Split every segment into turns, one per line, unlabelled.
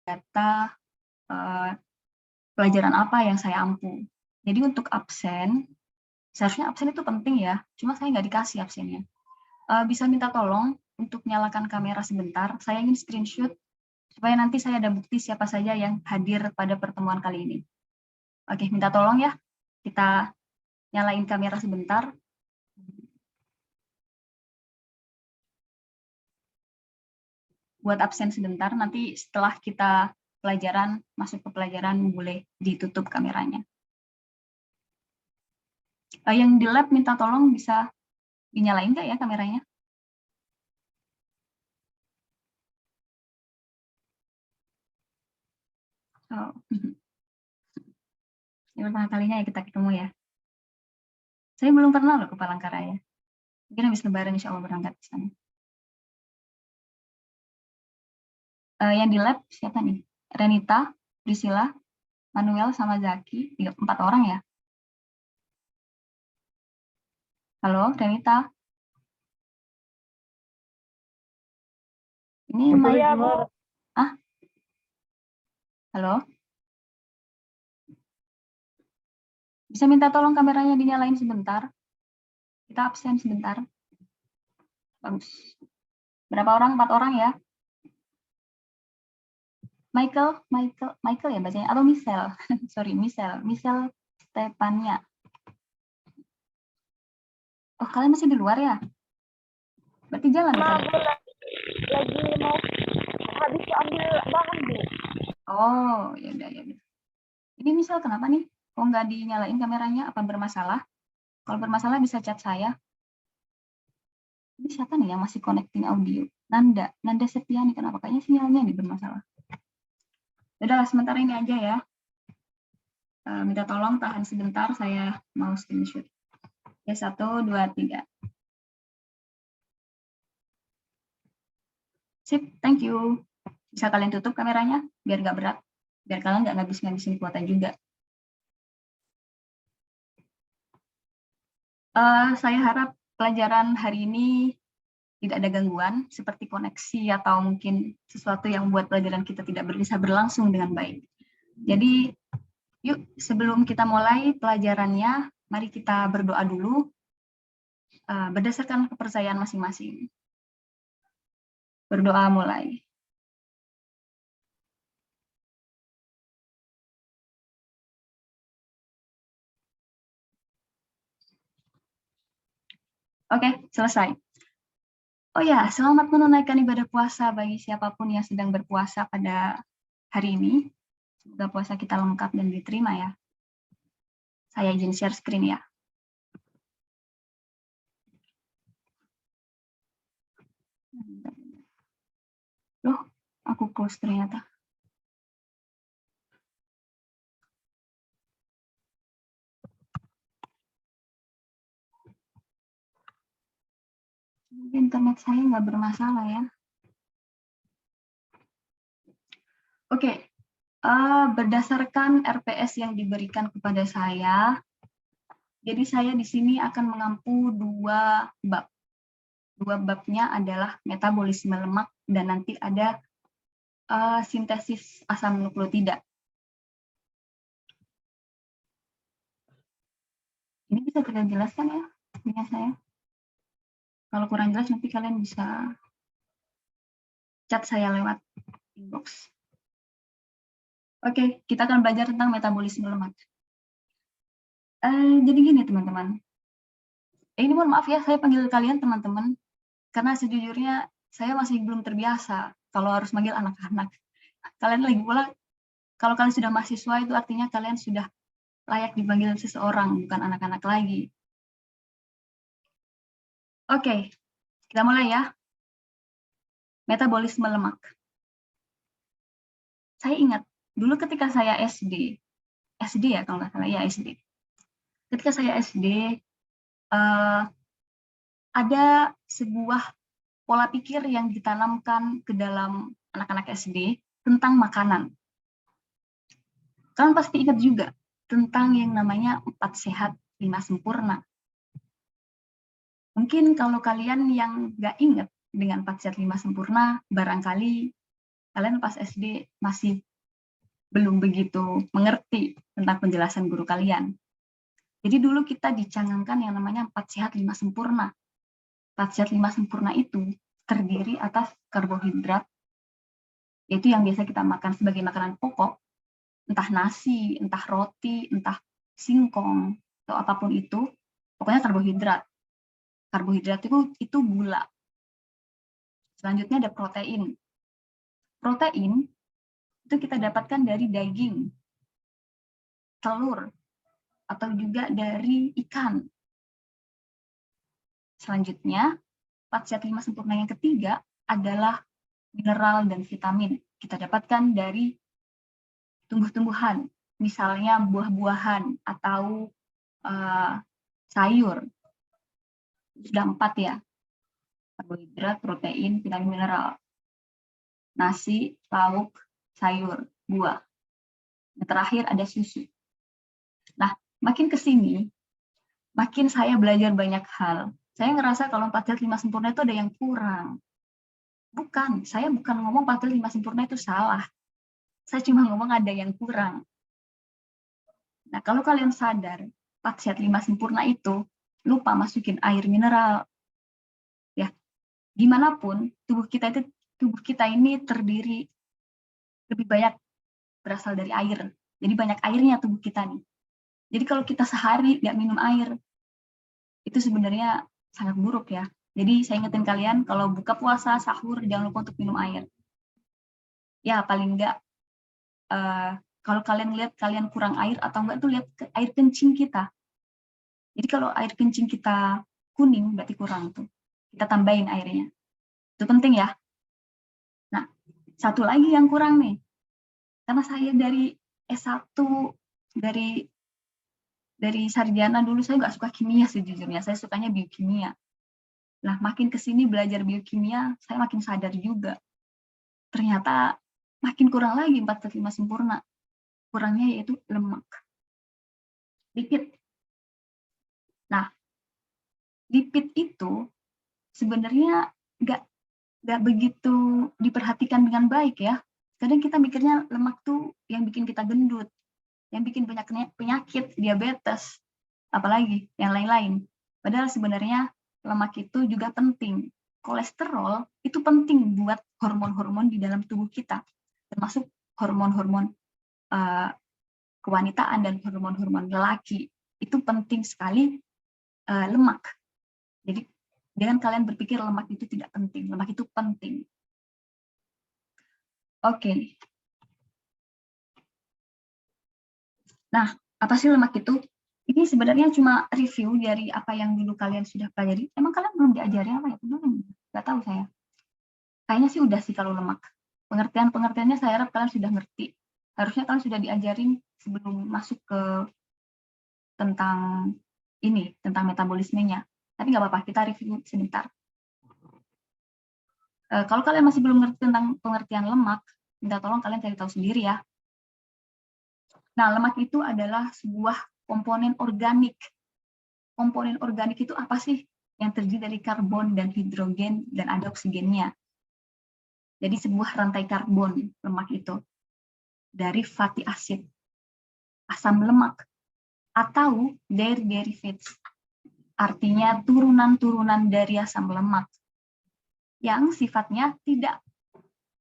data pelajaran apa yang saya ampu. Jadi untuk absen, seharusnya absen itu penting ya, cuma saya nggak dikasih absennya. Bisa minta tolong untuk nyalakan kamera sebentar, saya ingin screenshot supaya nanti saya ada bukti siapa saja yang hadir pada pertemuan kali ini. Oke, minta tolong ya, kita nyalain kamera sebentar. Buat absen sebentar, nanti setelah kita pelajaran, masuk ke pelajaran boleh ditutup kameranya. Yang di lab minta tolong bisa dinyalain nggak ya kameranya? Oh. Ini pertama kalinya ya kita ketemu ya. Saya belum pernah loh ke Palangkaraya. Mungkin habis lebaran insya Allah berangkat ke sana. Yang di lab siapa nih? Renita, Priscilla, Manuel, sama Zaki. 4 orang ya. Halo, Renita. Ini
saya, Bu.
Halo. Bisa minta tolong kameranya dinyalain sebentar. Kita absen sebentar. Bagus. Berapa orang? 4 orang ya. Michael ya bacanya, atau Michelle. Sorry, Michelle Stepania. Oh, kalian masih di luar ya? Berarti jalan ya kalian?
Lagi mau habis ambil bahan, Bu.
Oh, ya udah. Ini misal kenapa nih? Kok nggak dinyalain kameranya? Apa bermasalah? Kalau bermasalah bisa chat saya. Ini siapa nih yang masih connecting audio? Nanda Setiani, kenapa? Kayaknya sinyalnya nih bermasalah. Udah, sementara ini aja ya. Minta tolong tahan sebentar, saya mau screenshot. Ya, 1, 2, 3. Sip, thank you. Bisa kalian tutup kameranya, biar nggak berat. Biar kalian nggak ngabis-ngabisin kuota juga. Saya harap pelajaran hari ini tidak ada gangguan, seperti koneksi atau mungkin sesuatu yang membuat pelajaran kita tidak bisa berlangsung dengan baik. Jadi, yuk sebelum kita mulai pelajarannya, mari kita berdoa dulu berdasarkan kepercayaan masing-masing. Berdoa mulai. Oke, selesai. Oh ya, selamat menunaikan ibadah puasa bagi siapapun yang sedang berpuasa pada hari ini. Semoga puasa kita lengkap dan diterima ya. Saya izin share screen ya. Loh, aku close ternyata. Internet saya nggak bermasalah ya. Oke, berdasarkan RPS yang diberikan kepada saya, jadi saya di sini akan mengampu 2 bab. 2 babnya adalah metabolisme lemak dan nanti ada sintesis asam nukleotida. Ini bisa kita jelaskan ya, punya saya. Kalau kurang jelas nanti kalian bisa chat saya lewat inbox. Oke, kita akan belajar tentang metabolisme lemak. Jadi gini teman-teman. Ini mohon maaf ya, saya panggil kalian teman-teman, karena sejujurnya saya masih belum terbiasa kalau harus manggil anak-anak. Kalian lagi pula, kalau kalian sudah mahasiswa itu artinya kalian sudah layak dipanggil seseorang, bukan anak-anak lagi. Oke, kita mulai ya. Metabolisme lemak. Saya ingat, dulu ketika saya SD ya kalau nggak salah, ya SD. Ketika saya SD, ada sebuah pola pikir yang ditanamkan ke dalam anak-anak SD tentang makanan. Kalian pasti ingat juga tentang yang namanya 4 sehat, 5 sempurna. Mungkin kalau kalian yang nggak ingat dengan 4 sehat, 5 sempurna, barangkali kalian pas SD masih belum begitu mengerti tentang penjelasan guru kalian. Jadi dulu kita dicangangkan yang namanya 4 sehat 5 sempurna. 4 sehat 5 sempurna itu terdiri atas karbohidrat, yaitu yang biasa kita makan sebagai makanan pokok, entah nasi, entah roti, entah singkong, atau apapun itu, pokoknya karbohidrat. Karbohidrat itu gula. Selanjutnya ada protein. Protein itu kita dapatkan dari daging, telur, atau juga dari ikan. Selanjutnya, 4 sehat 5 sempurna yang ketiga adalah mineral dan vitamin. Kita dapatkan dari tumbuh-tumbuhan, misalnya buah-buahan atau sayur. Sudah 4 ya, karbohidrat, protein, vitamin, mineral. Nasi, lauk, sayur, buah. Yang terakhir ada susu. Nah, makin ke sini, makin saya belajar banyak hal. Saya ngerasa kalau 4 sehat 5 sempurna itu ada yang kurang. Bukan, saya bukan ngomong 4 sehat 5 sempurna itu salah. Saya cuma ngomong ada yang kurang. Nah, kalau kalian sadar, 4 sehat 5 sempurna itu lupa masukin air mineral. Ya, gimana pun tubuh kita ini terdiri lebih banyak berasal dari air. Jadi banyak airnya tubuh kita nih. Jadi kalau kita sehari nggak minum air, itu sebenarnya sangat buruk ya. Jadi saya ingetin kalian kalau buka puasa, sahur, jangan lupa untuk minum air. Ya paling nggak, kalau kalian lihat kalian kurang air atau enggak tuh lihat air kencing kita. Jadi kalau air kencing kita kuning berarti kurang tuh. Kita tambahin airnya. Itu penting ya. Nah, satu lagi yang kurang nih. Karena saya dari S1, dari sarjana dulu saya nggak suka kimia sejujurnya. Saya sukanya biokimia. Nah, makin kesini belajar biokimia, saya makin sadar juga. Ternyata makin kurang lagi 4 sehat 5 sempurna. Kurangnya yaitu lemak. Lipid. Nah, lipid itu sebenarnya nggak begitu diperhatikan dengan baik ya. Kadang kita mikirnya lemak tuh yang bikin kita gendut, yang bikin banyak penyakit, diabetes, apalagi yang lain-lain. Padahal sebenarnya lemak itu juga penting. Kolesterol itu penting buat hormon-hormon di dalam tubuh kita, termasuk hormon-hormon kewanitaan dan hormon-hormon lelaki. Itu penting sekali lemak. Jadi jangan kalian berpikir lemak itu tidak penting. Lemak itu penting. Oke. Nah, apa sih lemak itu? Ini sebenarnya cuma review dari apa yang dulu kalian sudah pelajari. Emang kalian belum diajari apa ya? Belum, nggak tahu saya. Kayaknya sih udah sih kalau lemak. Pengertiannya saya harap kalian sudah ngerti. Harusnya kalian sudah diajarin sebelum masuk ke tentang metabolismenya. Tapi nggak apa-apa, kita review sebentar. Kalau kalian masih belum ngerti tentang pengertian lemak, minta tolong kalian cari tahu sendiri ya. Nah, lemak itu adalah sebuah komponen organik. Komponen organik itu apa sih? Yang terdiri dari karbon dan hidrogen dan ada oksigennya. Jadi sebuah rantai karbon lemak itu dari fatty acid, asam lemak, atau their derivatives, artinya turunan-turunan dari asam lemak yang sifatnya tidak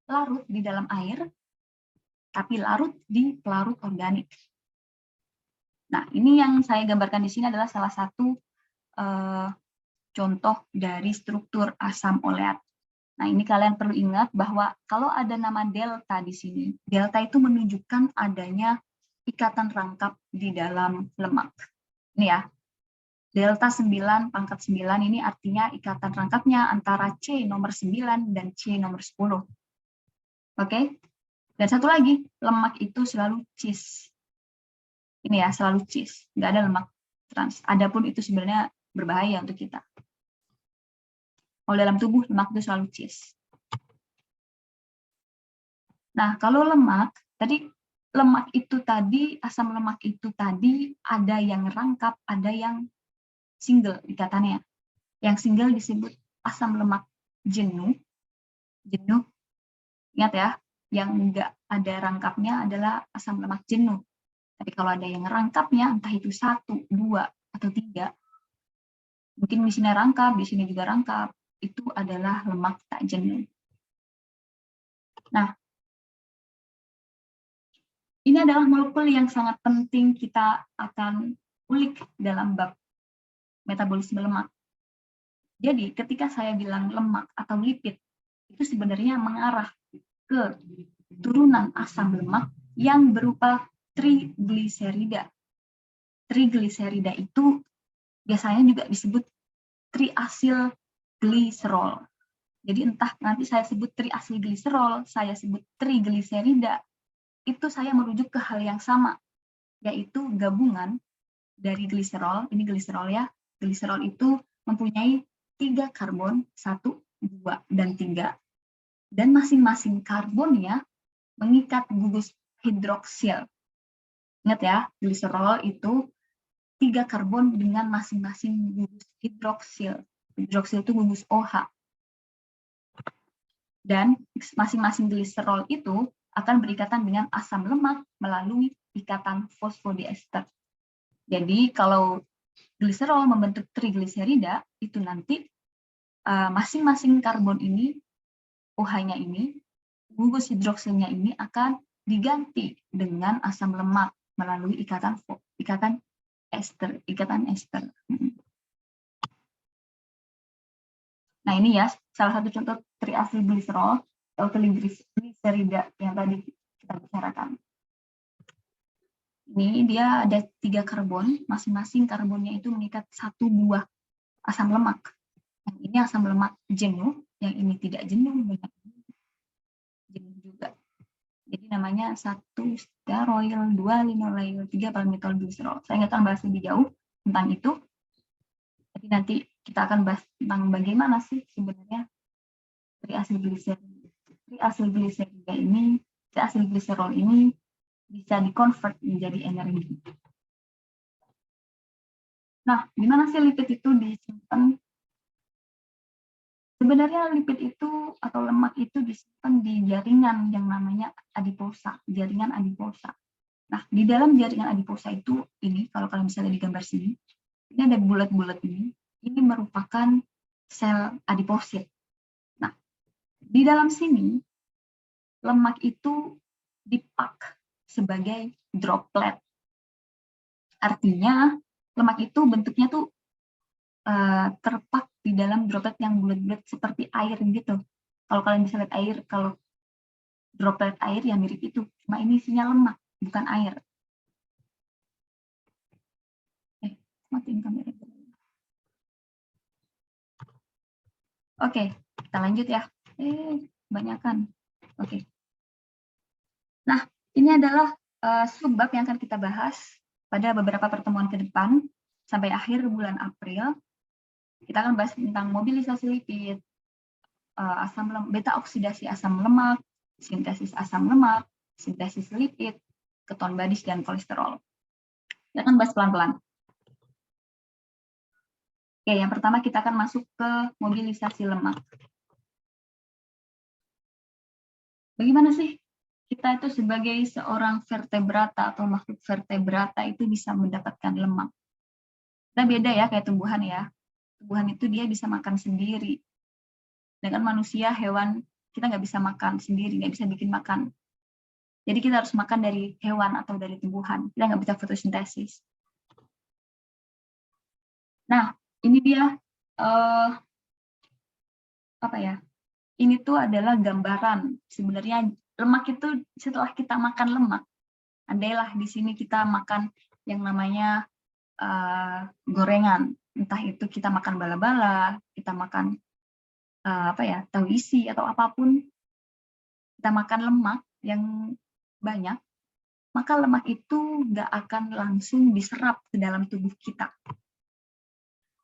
larut di dalam air, tapi larut di pelarut organik. Nah, ini yang saya gambarkan di sini adalah salah satu contoh dari struktur asam oleat. Nah, ini kalian perlu ingat bahwa kalau ada nama delta di sini, delta itu menunjukkan adanya ikatan rangkap di dalam lemak. Ini ya, delta 9 pangkat 9 ini artinya ikatan rangkapnya antara C nomor 9 dan C nomor 10. Oke? Dan satu lagi, lemak itu selalu cis. Ini ya, selalu cis. Nggak ada lemak trans. Adapun itu sebenarnya berbahaya untuk kita. Kalau dalam tubuh, lemak itu selalu cis. Nah, kalau lemak, tadi lemak itu tadi, asam lemak itu tadi ada yang rangkap, ada yang single ikatannya. Yang single disebut asam lemak jenuh. Jenuh, ingat ya, yang nggak ada rangkapnya adalah asam lemak jenuh. Tapi kalau ada yang rangkapnya, entah itu 1, 2, atau 3, mungkin di sini rangkap, di sini juga rangkap, itu adalah lemak tak jenuh. Nah, ini adalah molekul yang sangat penting kita akan ulik dalam bab metabolisme lemak. Jadi, ketika saya bilang lemak atau lipid, itu sebenarnya mengarah ke turunan asam lemak yang berupa trigliserida. Trigliserida itu biasanya juga disebut triasilgliserol. Jadi entah nanti saya sebut triasilgliserol, saya sebut trigliserida, itu saya merujuk ke hal yang sama, yaitu gabungan dari gliserol. Ini gliserol ya. Gliserol itu mempunyai 3 karbon, 1, 2, dan 3. Dan masing-masing karbonnya mengikat gugus hidroksil. Ingat ya, gliserol itu 3 karbon dengan masing-masing gugus hidroksil. Hidroksil itu gugus OH. Dan masing-masing gliserol itu akan berikatan dengan asam lemak melalui ikatan fosfodiester. Jadi kalau gliserol membentuk trigliserida, itu nanti masing-masing karbon ini, OH-nya ini, gugus hidroksilnya ini akan diganti dengan asam lemak melalui ikatan ester. Nah ini ya salah satu contoh triasilgliserol atau trigliserida yang tadi kita bicarakan. Ini dia ada 3 karbon, masing-masing karbonnya itu mengikat 1 buah asam lemak. Yang ini asam lemak jenuh, yang ini tidak jenuh, yang ini jenuh juga. Jadi namanya 1 stearoyl, 2 linoleil, 3 palmitolgliserol. Saya nggak akan bahas lebih jauh tentang itu. Jadi nanti kita akan bahas tentang bagaimana sih sebenarnya triasilgliserol ini bisa dikonvert menjadi energi. Nah, di mana sih lipid itu disimpan? Sebenarnya lipid itu atau lemak itu disimpan di jaringan yang namanya adiposa, jaringan adiposa. Nah, di dalam jaringan adiposa itu, ini kalau kalian bisa lihat di gambar sini, ini ada bulat-bulat ini merupakan sel adiposit. Nah, di dalam sini, lemak itu dipak sebagai droplet. Artinya, lemak itu bentuknya tuh terpak di dalam droplet yang bulat-bulat seperti air gitu. Kalau kalian bisa lihat air, kalau droplet air yang mirip itu, cuma ini isinya lemak, bukan air. Matiin kamera. Oke, kita lanjut ya. Kebanyakan. Oke. Nah, ini adalah subbab yang akan kita bahas pada beberapa pertemuan ke depan sampai akhir bulan April. Kita akan bahas tentang mobilisasi lipid, beta oksidasi asam lemak, sintesis asam lemak, sintesis lipid, keton badis, dan kolesterol. Kita akan bahas pelan-pelan. Oke, yang pertama kita akan masuk ke mobilisasi lemak. Bagaimana sih kita itu sebagai seorang vertebrata atau makhluk vertebrata itu bisa mendapatkan lemak? Kita beda ya kayak tumbuhan ya. Tumbuhan itu dia bisa makan sendiri. Dengan manusia, hewan, kita nggak bisa makan sendiri, nggak bisa bikin makan. Jadi kita harus makan dari hewan atau dari tumbuhan. Kita nggak bisa fotosintesis. Nah, ini dia Ini tuh adalah gambaran. Sebenarnya lemak itu setelah kita makan lemak, andailah di sini kita makan yang namanya gorengan, entah itu kita makan bala-bala, kita makan tahu isi atau apapun, kita makan lemak yang banyak, maka lemak itu nggak akan langsung diserap ke dalam tubuh kita.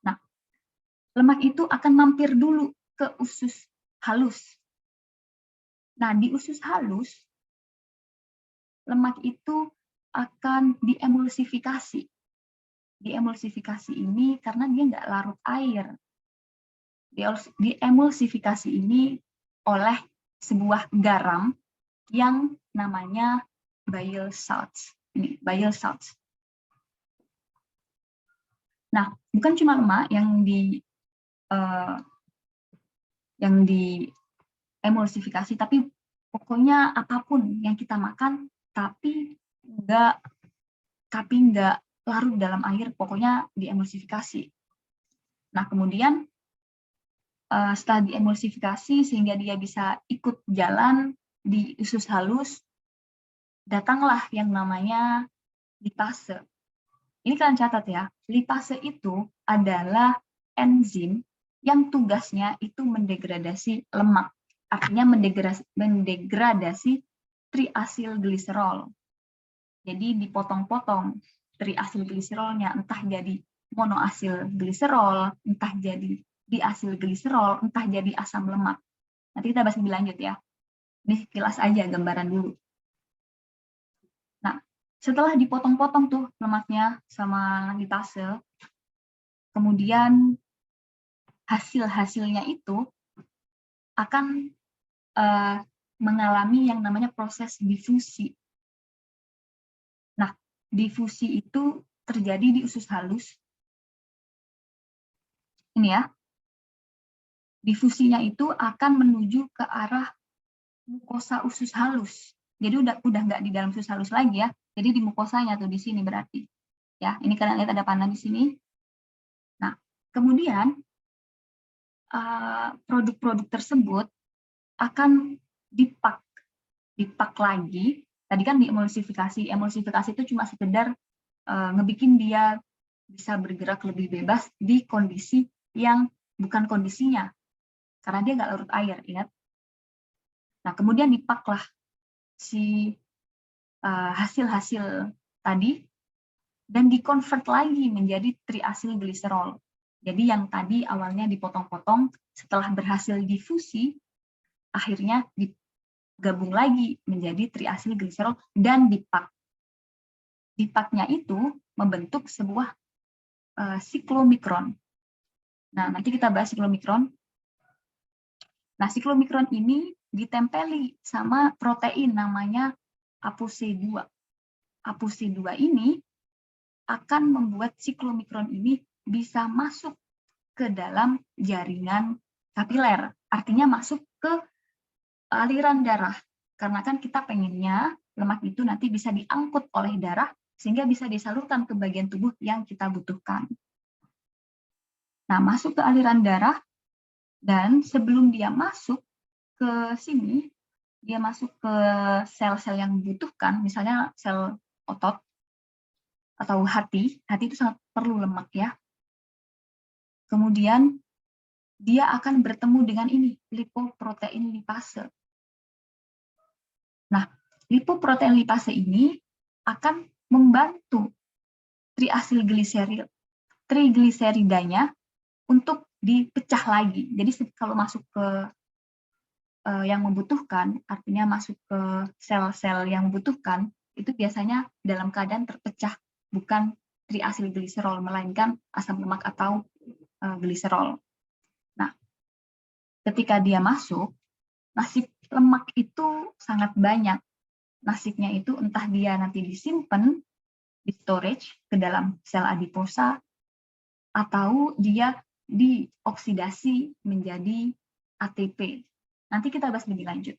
Nah, lemak itu akan mampir dulu ke usus halus. Nah, di usus halus, lemak itu akan diemulsifikasi. Diemulsifikasi ini karena dia nggak larut air. Diemulsifikasi ini oleh sebuah garam yang namanya bile salts. Ini bile salts. Nah, bukan cuma lemak yang diemulsifikasi, tapi pokoknya apapun yang kita makan tapi nggak larut dalam air, pokoknya diemulsifikasi. Nah, kemudian setelah diemulsifikasi sehingga dia bisa ikut jalan di usus halus, datanglah yang namanya lipase. Ini kalian catat ya, lipase itu adalah enzim yang tugasnya itu mendegradasi lemak. Artinya mendegradasi triasilgliserol. Jadi dipotong-potong triasilgliserolnya, entah jadi monoasilgliserol, entah jadi diasilgliserol, entah jadi asam lemak. Nanti kita bahas lebih lanjut ya. Ini kilas aja gambaran dulu. Nah, setelah dipotong-potong tuh lemaknya sama lipase, kemudian hasil-hasilnya itu akan mengalami yang namanya proses difusi. Nah, difusi itu terjadi di usus halus. Ini ya. Difusinya itu akan menuju ke arah mukosa usus halus. Jadi udah nggak di dalam usus halus lagi ya. Jadi di mukosanya tuh di sini berarti. Ya, ini kalian lihat ada panah di sini. Nah, kemudian produk-produk tersebut akan dipak lagi. Tadi kan diemulsifikasi. Emulsifikasi itu cuma sekedar ngebikin dia bisa bergerak lebih bebas di kondisi yang bukan kondisinya. Karena dia nggak larut air, ingat. Nah, kemudian dipaklah si hasil-hasil tadi dan dikonvert lagi menjadi triasilgliserol. Jadi yang tadi awalnya dipotong-potong, setelah berhasil difusi, akhirnya digabung lagi menjadi triasilgliserol dan dipak. Dipaknya itu membentuk sebuah siklomikron. Nah, nanti kita bahas siklomikron. Nah, siklomikron ini ditempeli sama protein namanya ApoC2. ApoC2 ini akan membuat siklomikron ini bisa masuk ke dalam jaringan kapiler. Artinya masuk ke aliran darah. Karena kan kita pengennya lemak itu nanti bisa diangkut oleh darah sehingga bisa disalurkan ke bagian tubuh yang kita butuhkan. Nah, masuk ke aliran darah dan sebelum dia masuk ke sini, dia masuk ke sel-sel yang dibutuhkan, misalnya sel otot atau hati itu sangat perlu lemak ya. Kemudian dia akan bertemu dengan ini, lipoprotein lipase. Nah, lipoprotein lipase ini akan membantu trigliseridanya untuk dipecah lagi. Jadi kalau masuk ke yang membutuhkan, artinya masuk ke sel-sel yang membutuhkan, itu biasanya dalam keadaan terpecah, bukan triasilgliserol, melainkan asam lemak atau gliserol. Nah, ketika dia masuk, nasib lemak itu sangat banyak. Nasibnya itu entah dia nanti disimpan, di storage ke dalam sel adiposa, atau dia dioksidasi menjadi ATP. Nanti kita bahas lebih lanjut.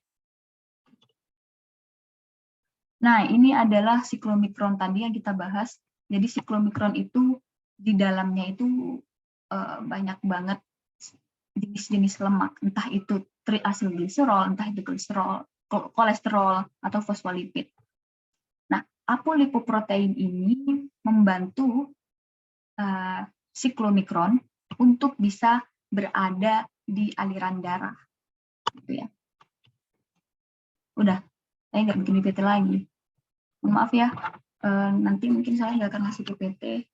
Nah, ini adalah siklomikron tadi yang kita bahas. Jadi siklomikron itu di dalamnya itu banyak banget jenis-jenis lemak, entah itu triasilgliserol, entah itu kolesterol atau fosfolipid. Nah, apolipoprotein ini membantu siklomikron untuk bisa berada di aliran darah. Gitu ya. Udah, saya nggak bikin PPT lagi. Maaf ya, nanti mungkin saya nggak akan ngasih PPT,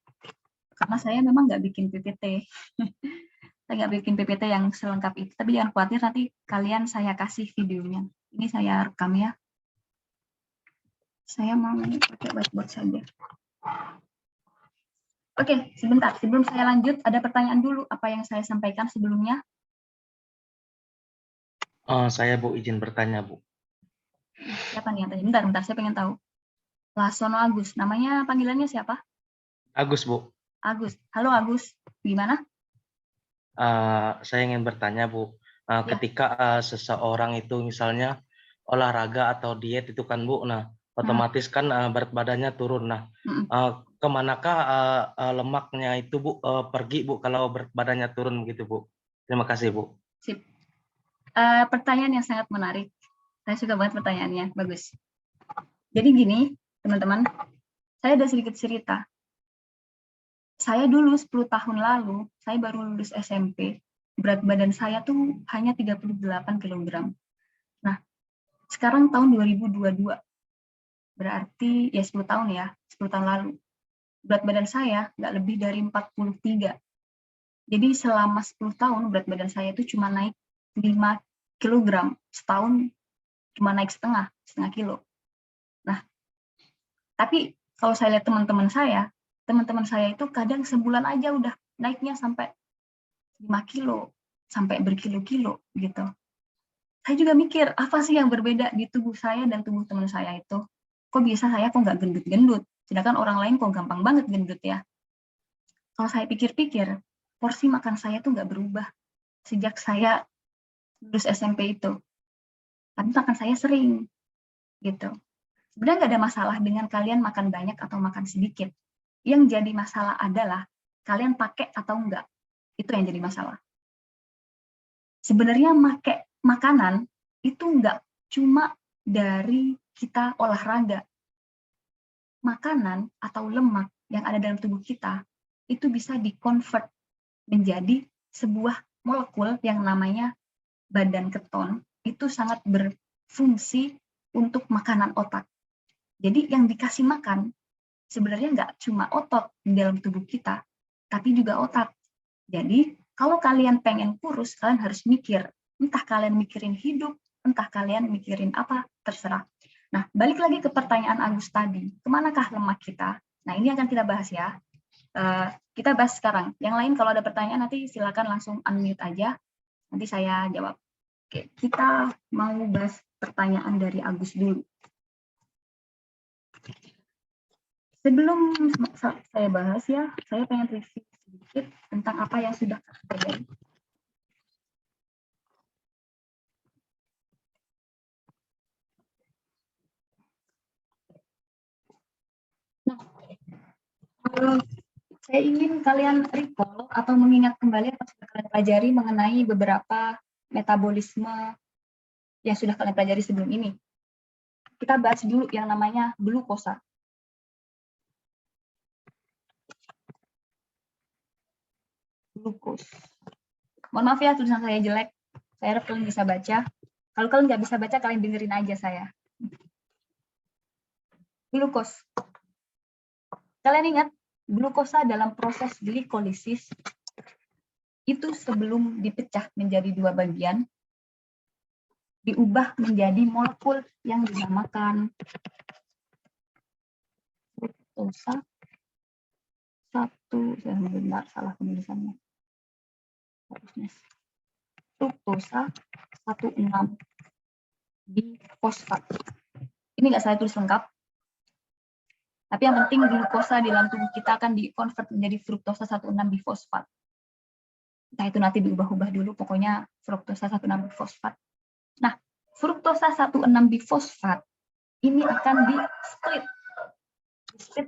karena saya memang nggak bikin PPT. Saya nggak bikin PPT yang selengkap itu, tapi jangan khawatir, nanti kalian saya kasih videonya. Ini saya rekam ya. Saya mau pakai whiteboard saja. Oke, sebentar. Sebelum saya lanjut, ada pertanyaan dulu apa yang saya sampaikan sebelumnya?
Saya Bu izin bertanya Bu.
Siapa nih yang tanya? Bentar, saya pengen tahu. Lasono Agus. Namanya panggilannya siapa?
Agus, Bu.
Agus. Halo Agus. Gimana?
Saya ingin bertanya, Bu.
Ya.
Ketika seseorang itu misalnya olahraga atau diet itu kan, Bu, nah otomatis kan berat badannya turun. Nah, kemanakah lemaknya itu, Bu, pergi, Bu, kalau berat badannya turun gitu, Bu? Terima kasih, Bu.
Sip. Pertanyaan yang sangat menarik. Saya suka banget pertanyaannya. Bagus. Jadi gini, teman-teman. Saya ada sedikit cerita. Saya dulu 10 tahun lalu, saya baru lulus SMP. Berat badan saya tuh hanya 38 kg. Nah, sekarang tahun 2022. Berarti ya 10 tahun ya, 10 tahun lalu. Berat badan saya nggak lebih dari 43. Jadi selama 10 tahun berat badan saya itu cuma naik 5 kg. Setahun cuma naik setengah kilo. Nah, tapi kalau saya lihat teman-teman saya itu kadang sebulan aja udah naiknya sampai 5 kilo, sampai berkilo-kilo gitu. Saya juga mikir, apa sih yang berbeda di tubuh saya dan tubuh teman saya itu? Kok bisa saya kok nggak gendut-gendut? Sedangkan orang lain kok gampang banget gendut ya. Kalau saya pikir-pikir, porsi makan saya tuh nggak berubah sejak saya lulus SMP itu. Tapi makan saya sering gitu. Sebenarnya nggak ada masalah dengan kalian makan banyak atau makan sedikit. Yang jadi masalah adalah kalian pakai atau enggak. Itu yang jadi masalah. Sebenarnya pakai makanan itu enggak cuma dari kita olahraga. Makanan atau lemak yang ada dalam tubuh kita itu bisa di-convert menjadi sebuah molekul yang namanya badan keton. Itu sangat berfungsi untuk makanan otak. Jadi yang dikasih makan sebenarnya nggak cuma otot di dalam tubuh kita, tapi juga otak. Jadi, kalau kalian pengen kurus, kalian harus mikir. Entah kalian mikirin hidup, entah kalian mikirin apa, terserah. Nah, balik lagi ke pertanyaan Agus tadi. Kemanakah lemak kita? Nah, ini akan kita bahas ya. Kita bahas sekarang. Yang lain kalau ada pertanyaan nanti silakan langsung unmute aja. Nanti saya jawab. Oke, kita mau bahas pertanyaan dari Agus dulu. Sebelum saya bahas ya, saya pengen review sedikit tentang apa yang sudah terjadi. Nah, saya ingin kalian recall atau mengingat kembali apa yang sudah kalian pelajari mengenai beberapa metabolisme yang sudah kalian pelajari sebelum ini. Kita bahas dulu yang namanya glukosa. Glukos. Mohon maaf ya tulisan saya jelek. Saya harap kalian bisa baca. Kalau kalian nggak bisa baca, kalian dengerin aja saya. Glukos. Kalian ingat, glukosa dalam proses glikolisis itu sebelum dipecah menjadi dua bagian, diubah menjadi molekul yang dinamakan fruktosa 1, saya benar salah penulisannya. Fruktosa 16 bifosfat. Ini nggak saya tulis lengkap. Tapi yang penting glukosa di dalam tubuh kita akan dikonvert menjadi fruktosa 16 bifosfat. Nah, itu nanti diubah-ubah dulu, pokoknya fruktosa 16 bifosfat. Nah, fruktosa 16 bifosfat ini akan di-split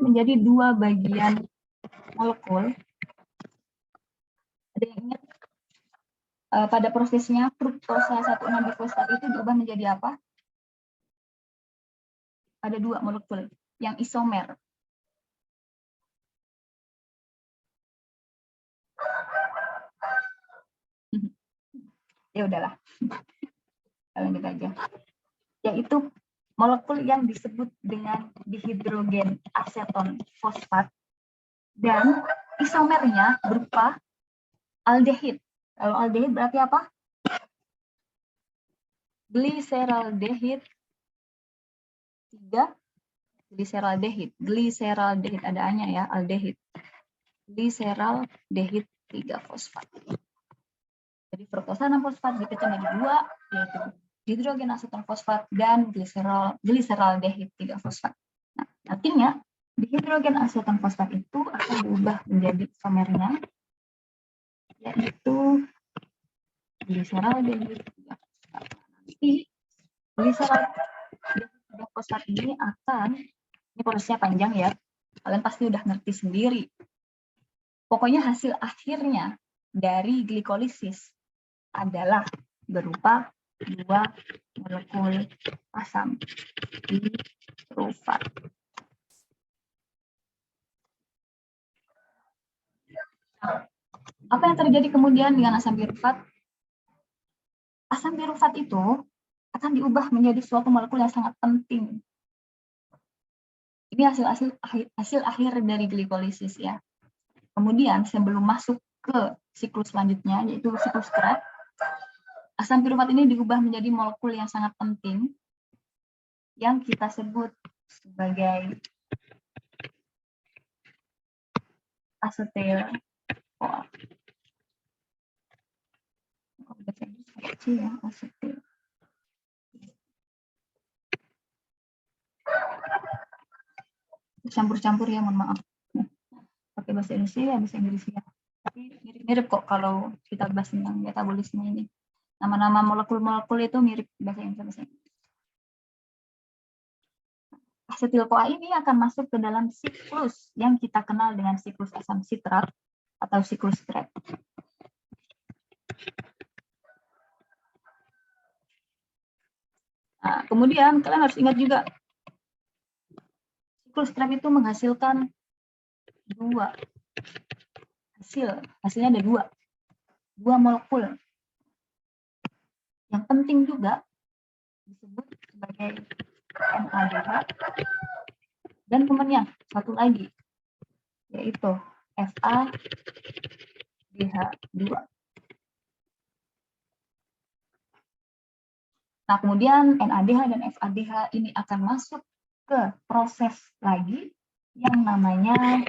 menjadi dua bagian molekul. Ada yang ingat pada prosesnya fruktosa 16 bifosfat itu diubah menjadi apa? Ada dua molekul yang isomer. Ya udahlah, kalian gitu aja. Yaitu molekul yang disebut dengan dihidrogen aseton fosfat dan isomernya berupa aldehid. Kalau aldehid berarti apa? Gliseraldehid 3. Gliseraldehid ada A-nya ya, aldehid. Gliseraldehid 3 fosfat. Jadi fruktosa 6 fosfat dipecah menjadi 2, yaitu dihidrogenaseton fosfat, dan gliseraldehid 3 fosfat. Nah, artinya dihidrogenaseton fosfat itu akan diubah menjadi isomernya, yaitu gliseraldehid 3 fosfat. Nanti gliseraldehid 3 fosfat ini prosesnya panjang ya, kalian pasti udah ngerti sendiri. Pokoknya hasil akhirnya dari glikolisis adalah berupa 2 molekul asam pirufat. Apa yang terjadi kemudian dengan asam pirufat? Asam pirufat itu akan diubah menjadi suatu molekul yang sangat penting. Ini hasil akhir dari glikolisis ya. Kemudian sebelum masuk ke siklus selanjutnya, yaitu siklus Krebs, asam pirufat ini diubah menjadi molekul yang sangat penting yang kita sebut sebagai asetil CoA. Asetil. Campur-campur ya, mohon maaf. Pakai bahasa Indonesia ya, bahasa Inggris ya. Tapi mirip-mirip kok kalau kita bahas tentang metabolisme ini. Nama-nama molekul-molekul itu mirip bahasa Inggris. Asetil CoA ini akan masuk ke dalam siklus yang kita kenal dengan siklus asam sitrat atau siklus Krebs. Nah, kemudian kalian harus ingat juga, siklus Krebs itu menghasilkan hasilnya ada dua molekul. Yang penting juga disebut sebagai NADH dan temannya satu lagi, yaitu FADH2. Nah, kemudian NADH dan FADH ini akan masuk ke proses lagi yang namanya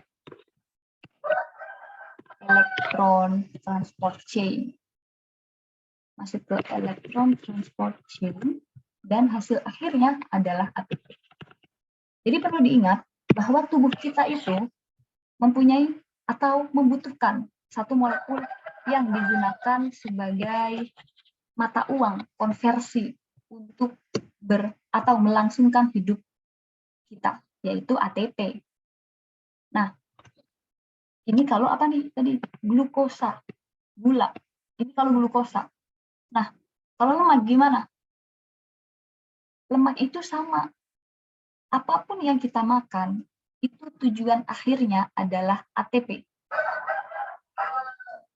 elektron transport chain. Masuk ke elektron transport chain dan hasil akhirnya adalah ATP. Jadi perlu diingat bahwa tubuh kita itu mempunyai atau membutuhkan satu molekul yang digunakan sebagai mata uang konversi untuk atau melangsungkan hidup kita, yaitu ATP. Nah, ini kalau apa nih tadi? Glukosa, gula. Ini kalau glukosa. Nah, kalau lemak gimana? Lemak itu sama. Apapun yang kita makan, itu tujuan akhirnya adalah ATP.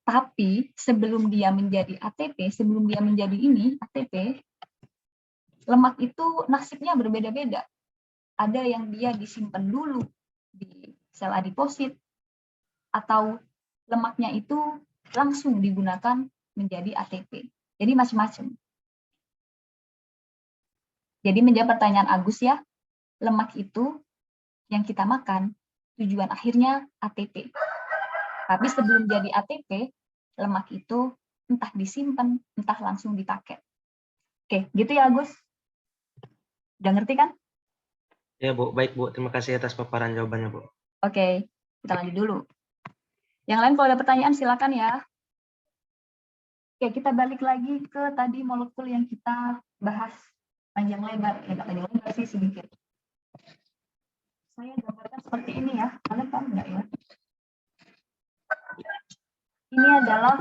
Tapi sebelum dia menjadi ATP, sebelum dia menjadi ini, ATP, lemak itu nasibnya berbeda-beda. Ada yang dia disimpan dulu di sel adiposit, atau lemaknya itu langsung digunakan menjadi ATP. Jadi macam-macam. Jadi menjawab pertanyaan Agus ya, lemak itu yang kita makan, tujuan akhirnya ATP. Tapi sebelum jadi ATP, lemak itu entah disimpan, entah langsung dipakai. Oke, gitu ya Agus? Udah ngerti kan?
Ya Bu, baik Bu. Terima kasih atas paparan jawabannya Bu.
Oke, kita lanjut dulu. Yang lain kalau ada pertanyaan silakan ya. Oke, kita balik lagi ke tadi molekul yang kita bahas panjang lebar. Ya, nggak panjang lebar sih, sedikit. Saya gambarkan seperti ini ya. Kalian paham nggak ya? Ini adalah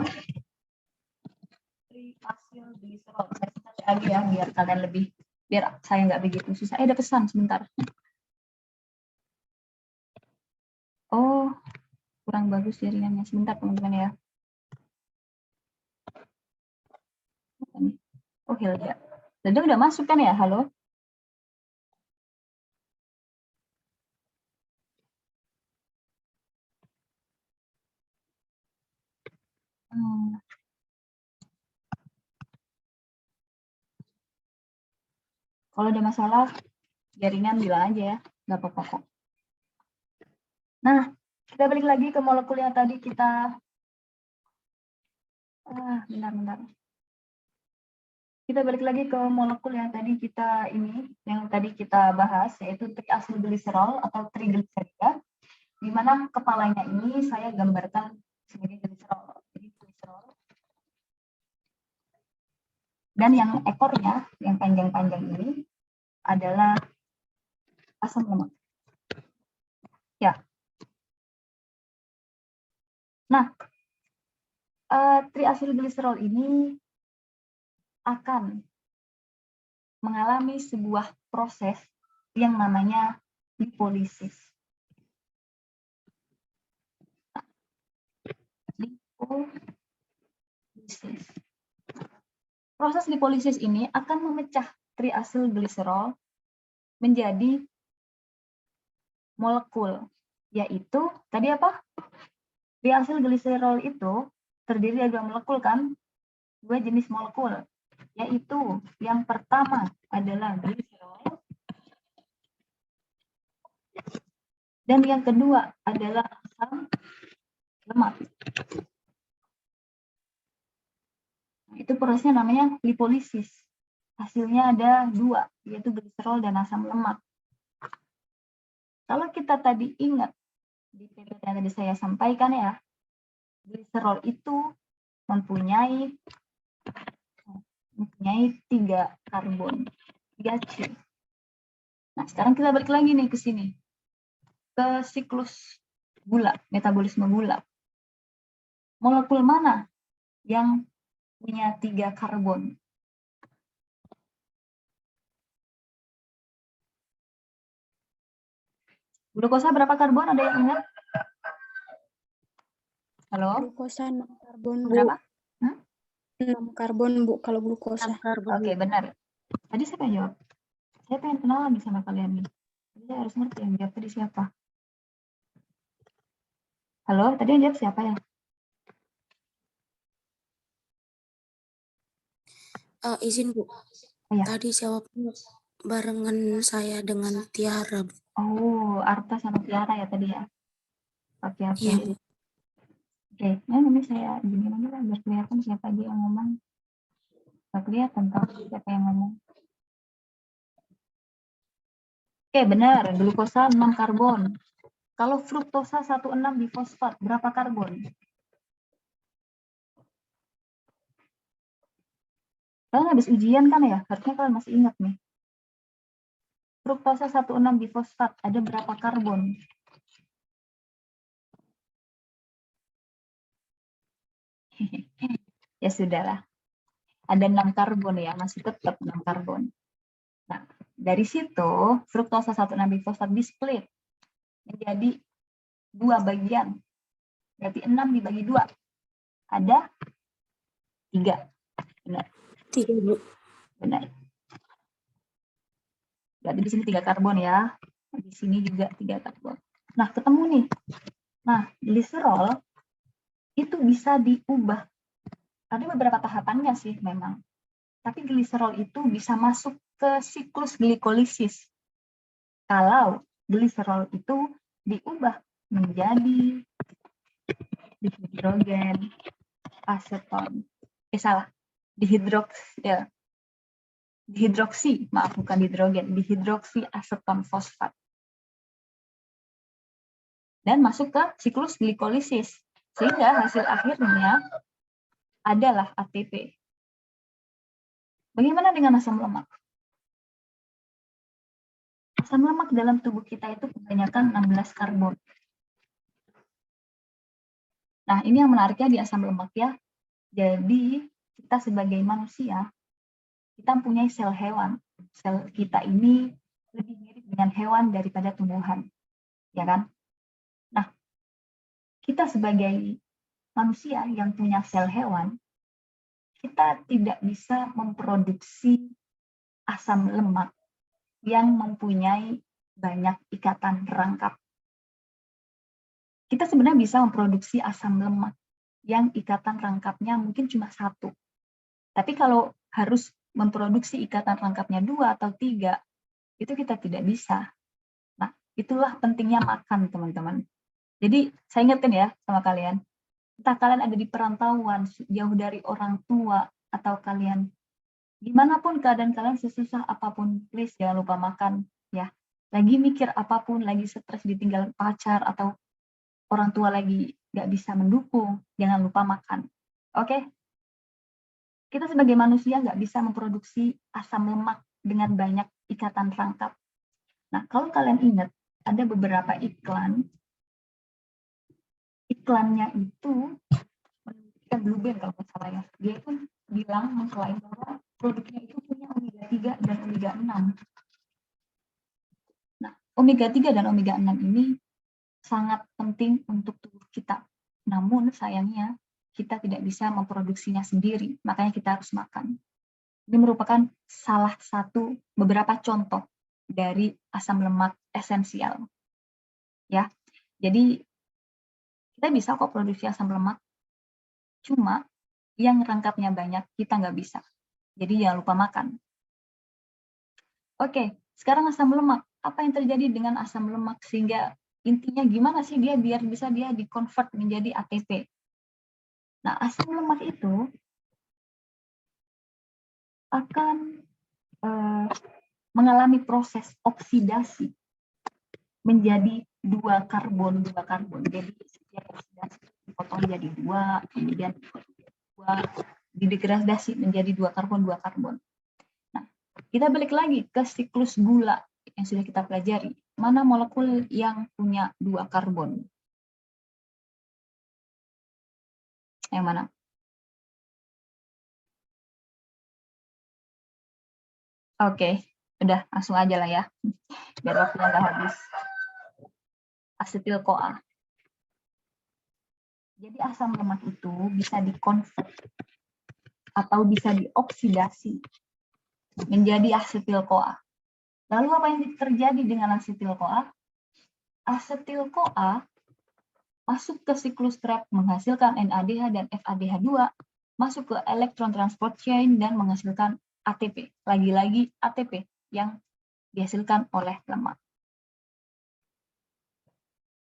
triacylglycerol. Saya catat lagi ya, biar kalian biar saya nggak begitu susah. Ada pesan sebentar. Oh, kurang bagus jaringannya. Sebentar teman-teman ya. Oh, Hilda. Hilda udah masuk kan ya? Halo? Kalau ada masalah, jaringan bilang aja ya. Nggak apa-apa kok. Nah, kita balik lagi ke molekul yang tadi kita... bentar. Kita balik lagi ke molekul yang tadi kita bahas, yaitu triasylglycerol atau trigliserida, di mana kepalanya ini saya gambarkan sebagai gliserol. Jadi gliserol. Dan yang ekornya, yang panjang-panjang ini adalah asam lemak. Ya. Nah, triasylglycerol ini akan mengalami sebuah proses yang namanya lipolisis. Lipolisis. Proses lipolisis ini akan memecah triasylglycerol menjadi molekul, yaitu tadi apa? Triasylglycerol itu terdiri dari 2 molekul kan? 2 jenis molekul, yaitu yang pertama adalah gliserol dan yang kedua adalah asam lemak. Itu prosesnya namanya lipolisis. Hasilnya ada 2, yaitu gliserol dan asam lemak. Kalau kita tadi ingat di PPT yang tadi saya sampaikan ya, gliserol itu mempunyai 3 karbon, 3 C. Nah, sekarang kita balik lagi nih ke sini, ke siklus gula, metabolisme gula. Molekul mana yang punya 3 karbon? Glukosa berapa karbon? Ada yang ingat? Halo?
Glukosa 6 karbon, Bu.
Berapa?
6 karbon, Bu, kalau glukosa.
Oke, benar. Tadi siapa yang jawab? Saya pengen kenal lagi sama kalian nih. Jadi saya harus ngerti yang jawab tadi siapa. Halo, tadi yang jawab siapa ya?
Izin, Bu.
Iya.
Tadi jawabnya barengan saya dengan Tiara, Bu.
Oh, Arta sama Tiara ya tadi ya? Oke.
Iya, Bu.
Oke, nah ini saya gini aja lah, biar kelihatan siapa aja yang ngomong. Nggak kelihatan tahu siapa yang ngomong. Oke, benar, glukosa 6 karbon. Kalau fruktosa 16 difosfat, berapa karbon? Kalian habis ujian kan ya? Harusnya kalian masih ingat nih. Fruktosa 16 difosfat, ada berapa karbon? Ya sudahlah. Ada 6 karbon ya, masih tetap 6 karbon. Nah, dari situ fruktosa 16 difosfat di-split menjadi 2 bagian. Berarti 6 dibagi 2. Ada 3. Benar.
3, Bu.
Benar. Berarti di sini 3 karbon ya. Di sini juga 3 karbon. Nah, ketemu nih. Nah, gliserol itu bisa diubah. Ada beberapa tahapannya sih memang. Tapi gliserol itu bisa masuk ke siklus glikolisis. Kalau gliserol itu diubah menjadi dihidrogen aseton. Salah. Dihidroksi, maaf bukan hidrogen, dihidroksi aseton fosfat. Dan masuk ke siklus glikolisis. Sehingga hasil akhirnya adalah ATP. Bagaimana dengan asam lemak? Asam lemak dalam tubuh kita itu kebanyakan 16 karbon. Nah, ini yang menariknya di asam lemak ya. Jadi, kita sebagai manusia, kita mempunyai sel hewan. Sel kita ini lebih mirip dengan hewan daripada tumbuhan. Ya kan? Nah, kita sebagai manusia yang punya sel hewan, kita tidak bisa memproduksi asam lemak yang mempunyai banyak ikatan rangkap. Kita sebenarnya bisa memproduksi asam lemak yang ikatan rangkapnya mungkin cuma 1. Tapi kalau harus memproduksi ikatan rangkapnya 2 atau 3, itu kita tidak bisa. Nah, itulah pentingnya makan, teman-teman. Jadi, saya ingetin ya sama kalian, entah kalian ada di perantauan, jauh dari orang tua, atau kalian Gimana pun keadaan kalian, sesusah apapun, please jangan lupa makan ya. Lagi mikir apapun, lagi stres ditinggal pacar atau orang tua lagi nggak bisa mendukung, jangan lupa makan. Oke? Kita sebagai manusia nggak bisa memproduksi asam lemak dengan banyak ikatan rangkap. Nah, kalau kalian ingat, ada beberapa iklannya itu, kita Blue Band kalau nggak salah ya, dia itu bilang mengklaim bahwa produknya itu punya omega 3 dan omega 6. Nah, omega 3 dan omega 6 ini sangat penting untuk tubuh kita. Namun sayangnya kita tidak bisa memproduksinya sendiri, makanya kita harus makan. Ini merupakan salah satu beberapa contoh dari asam lemak esensial. Ya. Jadi kita bisa kok produksi asam lemak, cuma yang rangkapnya banyak kita nggak bisa. Jadi jangan lupa makan. Oke, sekarang asam lemak. Apa yang terjadi dengan asam lemak sehingga intinya gimana sih dia biar bisa dia di-convert menjadi ATP? Nah, asam lemak itu akan mengalami proses oksidasi menjadi dua karbon. Jadi setiap oksidasi dipotong jadi dua, kemudian didegradasi menjadi dua karbon. Nah, kita balik lagi ke siklus gula yang sudah kita pelajari. Mana molekul yang punya dua karbon? Yang mana? Oke, udah langsung aja lah ya, biar waktunya nggak habis. Asetil-CoA. Jadi asam lemak itu bisa dikonvert atau bisa dioksidasi menjadi asetil-CoA. Lalu apa yang terjadi dengan asetil-CoA? Asetil-CoA masuk ke siklus Krebs menghasilkan NADH dan FADH2, masuk ke elektron transport chain dan menghasilkan ATP. Lagi-lagi ATP yang dihasilkan oleh lemak.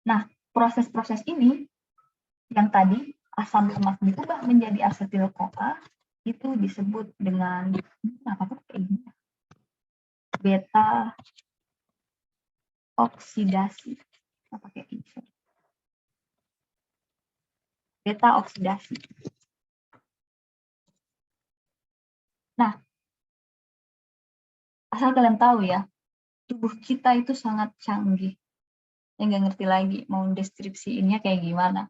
Nah, proses-proses ini yang tadi asam lemak diubah menjadi asetil-CoA itu disebut dengan apa tuh kayak gini? Beta oksidasi. Apa kayak ini? Beta oksidasi. Nah, asal kalian tahu ya, tubuh kita itu sangat canggih. Yang nggak ngerti lagi mau deskripsiinnya kayak gimana.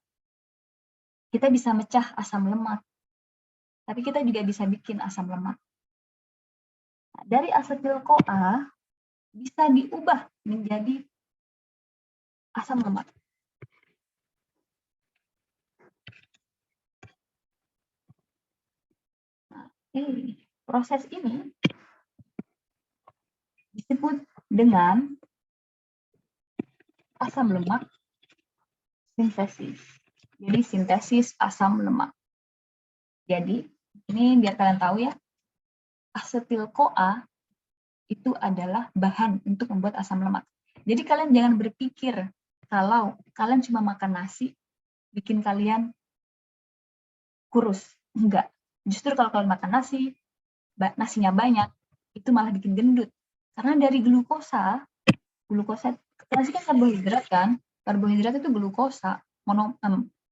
Kita bisa mecah asam lemak, tapi kita juga bisa bikin asam lemak. Nah, dari asetil-CoA bisa diubah menjadi asam lemak. Nah, proses ini disebut dengan asam lemak sintesis. Jadi sintesis asam lemak. Jadi ini biar kalian tahu ya, asetil-CoA itu adalah bahan untuk membuat asam lemak. Jadi kalian jangan berpikir kalau kalian cuma makan nasi bikin kalian kurus. Enggak. Justru kalau kalian makan nasinya banyak, itu malah bikin gendut. Karena dari glukosa nasi kan karbohidrat kan? Karbohidrat itu glukosa,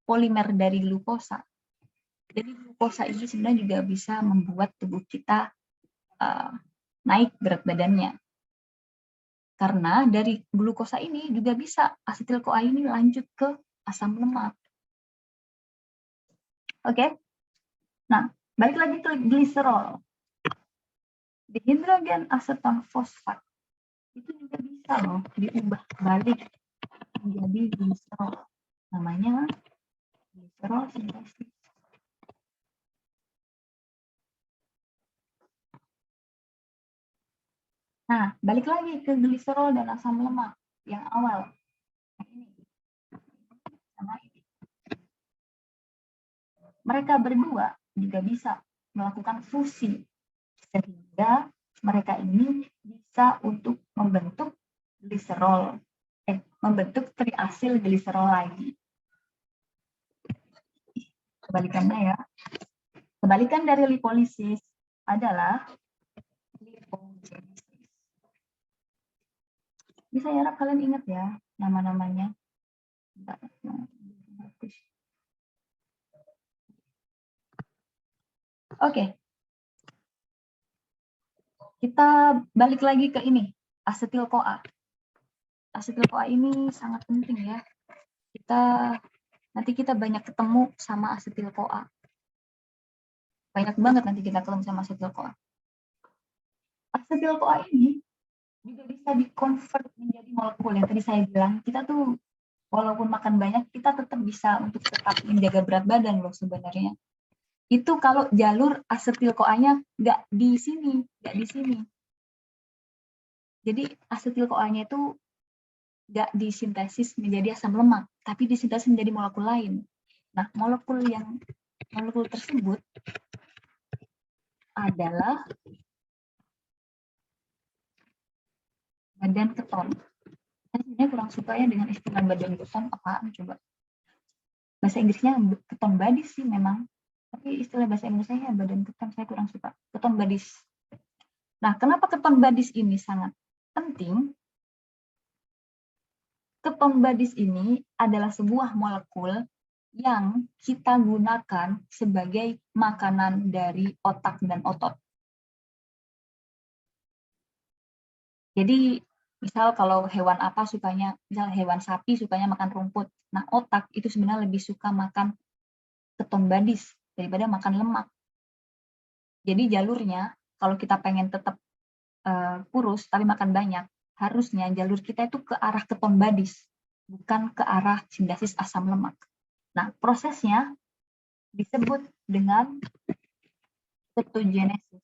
polimer dari glukosa. Jadi glukosa ini sebenarnya juga bisa membuat tubuh kita naik berat badannya. Karena dari glukosa ini juga bisa asetil-CoA ini lanjut ke asam lemak. Oke? Nah, balik lagi ke gliserol. Dihidrogen aseton fosfat itu juga bisa loh diubah balik menjadi gliserol. Namanya gliserol sintesis. Nah, balik lagi ke gliserol dan asam lemak yang awal. Ini. Sama ini. Mereka berdua juga bisa melakukan fusi sehingga mereka ini bisa untuk membentuk gliserol, membentuk triasil gliserol lagi. Kebalikannya ya. Kebalikan dari lipolisis adalah Bisa ya harap kalian ingat ya nama-namanya. Oke. Kita balik lagi ke ini, asetil-CoA. Asetil-CoA ini sangat penting ya. Nanti kita banyak ketemu sama asetil-CoA. Banyak banget nanti kita ketemu sama asetil-CoA. Asetil-CoA ini juga bisa di-convert menjadi molekul. Yang tadi saya bilang, kita tuh walaupun makan banyak, kita tetap bisa untuk tetap menjaga berat badan loh sebenarnya. Itu kalau jalur asetil-CoA-nya nggak di sini, nggak di sini. Jadi asetil-CoA-nya itu nggak disintesis menjadi asam lemak, tapi disintesis menjadi molekul lain. Nah, molekul tersebut adalah badan keton. Saya sebenarnya kurang suka ya dengan istilah badan keton, apaan coba. Bahasa Inggrisnya keton badis sih memang, tapi istilah bahasa Inggrisnya badan keton saya kurang suka. Keton badis. Nah, kenapa keton badis ini sangat penting? Keton badis ini adalah sebuah molekul yang kita gunakan sebagai makanan dari otak dan otot. Jadi, misal kalau hewan apa sukanya, misal hewan sapi sukanya makan rumput. Nah, otak itu sebenarnya lebih suka makan keton badis daripada makan lemak. Jadi jalurnya, kalau kita pengen tetap kurus tapi makan banyak, harusnya jalur kita itu ke arah keton badis, bukan ke arah sintesis asam lemak. Nah, prosesnya disebut dengan ketogenesis.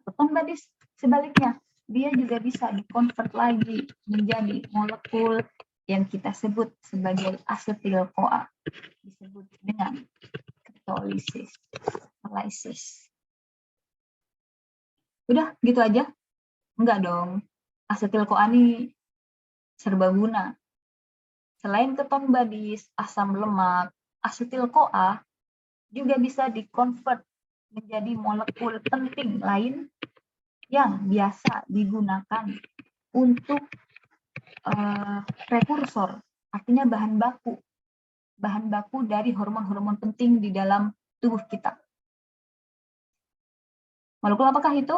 Keton badis sebaliknya, dia juga bisa dikonvert lagi menjadi molekul yang kita sebut sebagai asetil-CoA, disebut dengan ketolisis. Udah gitu aja? Enggak dong. Asetil-CoA ini serbaguna. Selain keton badis, asam lemak, asetil-CoA juga bisa dikonvert menjadi molekul penting lain yang biasa digunakan untuk prekursor, artinya bahan baku dari hormon-hormon penting di dalam tubuh kita. Molekul apakah itu?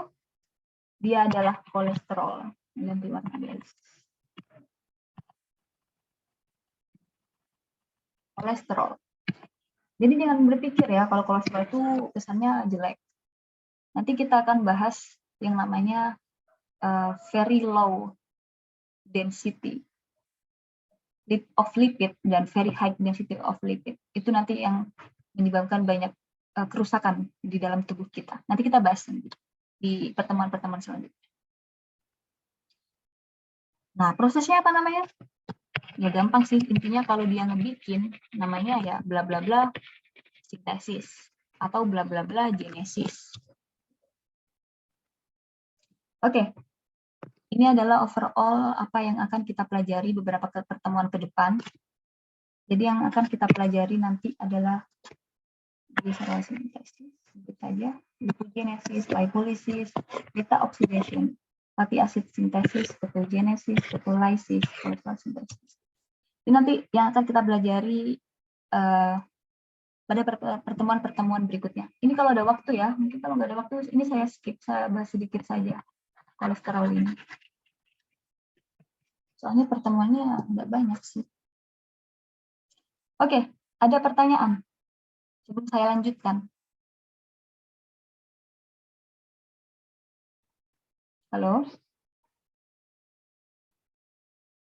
Dia adalah kolesterol. Ganti warna guys. Kolesterol. Jadi jangan berpikir ya kalau kolesterol itu kesannya jelek. Nanti kita akan bahas yang namanya very low density of lipid dan very high density of lipid. Itu nanti yang menyebabkan banyak kerusakan di dalam tubuh kita. Nanti kita bahas di pertemuan-pertemuan selanjutnya. Nah, prosesnya apa namanya? Ya gampang sih, intinya kalau dia ngebikin namanya ya bla bla bla sintesis atau bla bla bla genesis. Oke. Ini adalah overall apa yang akan kita pelajari beberapa pertemuan ke depan. Jadi yang akan kita pelajari nanti adalah glycerol sintesis, sebut saja, lipogenesis, lipolysis, beta oxidation, fatty acid sintesis, ketogenesis, ketolysis, kolesterol sintesis. Ini nanti yang akan kita pelajari pada pertemuan-pertemuan berikutnya. Ini kalau ada waktu ya, mungkin kalau nggak ada waktu, ini saya skip, saya bahas sedikit saja kolesterol ini. Soalnya pertemuannya nggak banyak sih. Oke, ada pertanyaan sebelum saya lanjutkan. Halo?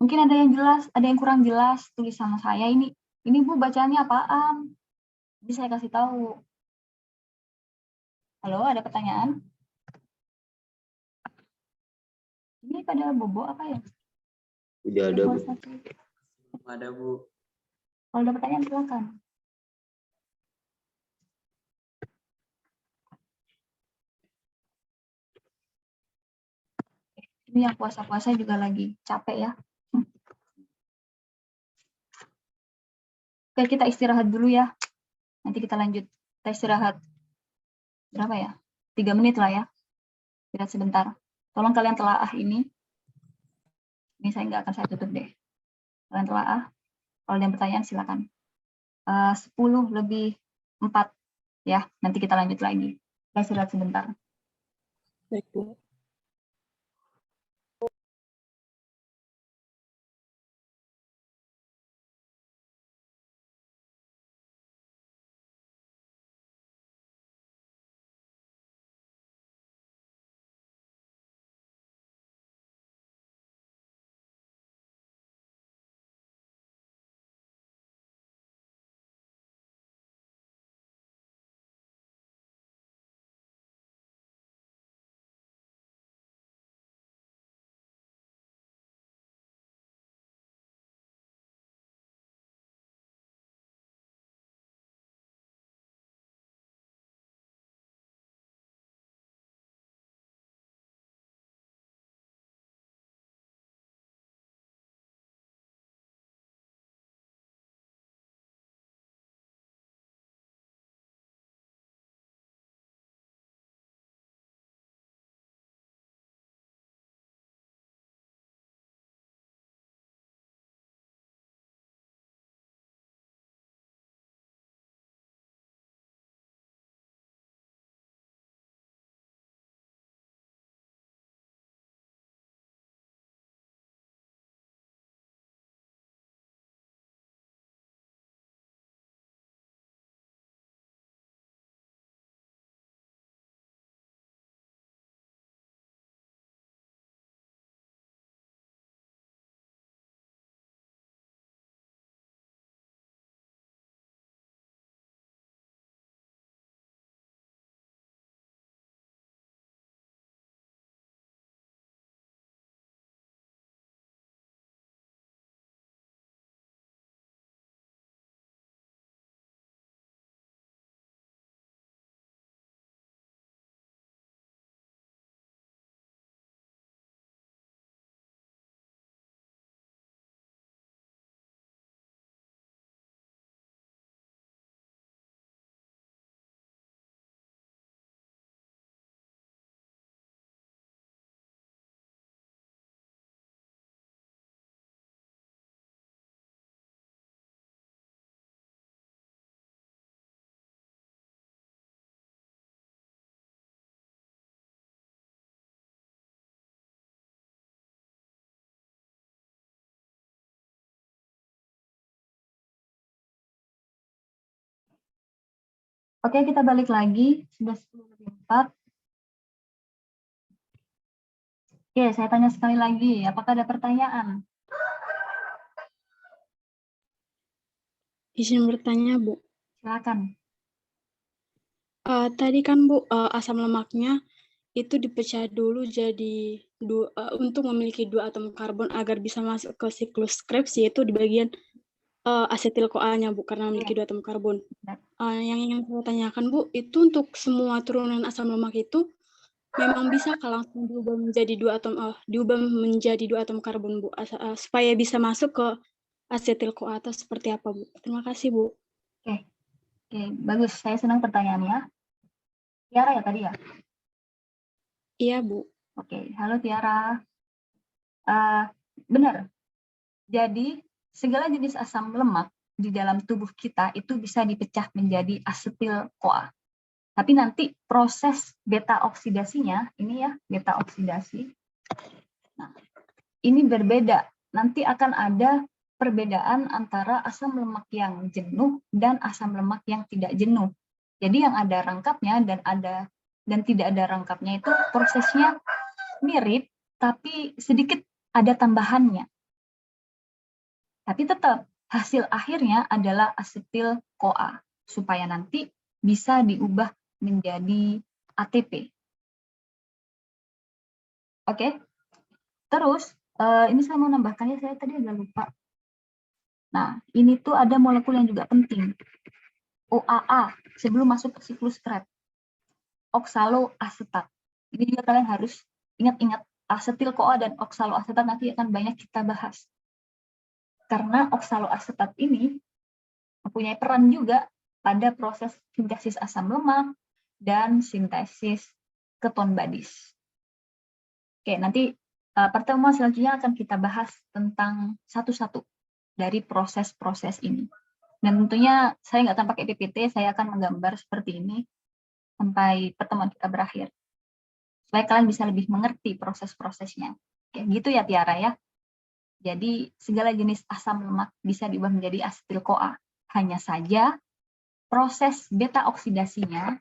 Mungkin ada yang jelas, ada yang kurang jelas tulis sama saya ini. Ini Bu bacanya apaan? Bisa saya kasih tahu. Halo, ada pertanyaan? Ini pada bobo apa ya?
Udah ada, Bu.
Ada, Bu.
Kalau ada pertanyaan silakan. Ini yang puasa-puasa juga lagi capek ya. Oke, kita istirahat dulu ya. Nanti kita lanjut. Kita istirahat berapa ya? 3 menit lah ya. Lihat sebentar. Tolong kalian telaah ini. Ini saya nggak akan saya tutup deh. Kalian telaah. Kalau ada pertanyaan silakan. 10 lebih 4 ya. Nanti kita lanjut lagi. Saya lihat sebentar.
Baik, Bu.
Oke, kita balik lagi. Sudah 10 lebih 4. Oke, saya tanya sekali lagi. Apakah ada pertanyaan?
Izin bertanya, Bu.
Silakan.
Tadi kan, Bu, asam lemaknya itu dipecah dulu jadi untuk memiliki 2 atom karbon agar bisa masuk ke siklus Krebs, yaitu di bagian asetil-CoA-nya, Bu, karena memiliki 2 atom karbon. Yang ingin saya tanyakan, Bu, itu untuk semua turunan asam lemak itu memang bisa langsung diubah menjadi 2 atom karbon, Bu, supaya bisa masuk ke asetil-CoA atau seperti apa, Bu? Terima kasih, Bu.
Oke, bagus. Saya senang pertanyaannya. Tiara ya tadi ya?
Iya, Bu.
Oke, halo Tiara. Benar. Jadi, segala jenis asam lemak di dalam tubuh kita itu bisa dipecah menjadi asetil-CoA. Tapi nanti proses beta oksidasinya, ini ya, beta oksidasi. Nah, ini berbeda. Nanti akan ada perbedaan antara asam lemak yang jenuh dan asam lemak yang tidak jenuh. Jadi yang ada rangkapnya dan tidak ada rangkapnya itu prosesnya mirip, tapi sedikit ada tambahannya. Tapi tetap hasil akhirnya adalah asetil-CoA supaya nanti bisa diubah menjadi ATP. Oke. Terus ini saya mau nambahkannya, saya tadi agak lupa. Nah, ini tuh ada molekul yang juga penting. OAA sebelum masuk ke siklus Krebs. Oksaloasetat. Ini juga kalian harus ingat-ingat, asetil-CoA dan oksaloasetat nanti akan banyak kita bahas. Karena oksaloasetat ini mempunyai peran juga pada proses sintesis asam lemak dan sintesis keton badis. Oke, nanti pertemuan selanjutnya akan kita bahas tentang satu-satu dari proses-proses ini. Dan tentunya saya nggak akan pakai PPT, saya akan menggambar seperti ini sampai pertemuan kita berakhir. Supaya kalian bisa lebih mengerti proses-prosesnya. Kayak gitu ya Tiara ya. Jadi segala jenis asam lemak bisa diubah menjadi asetil-CoA. Hanya saja proses beta oksidasinya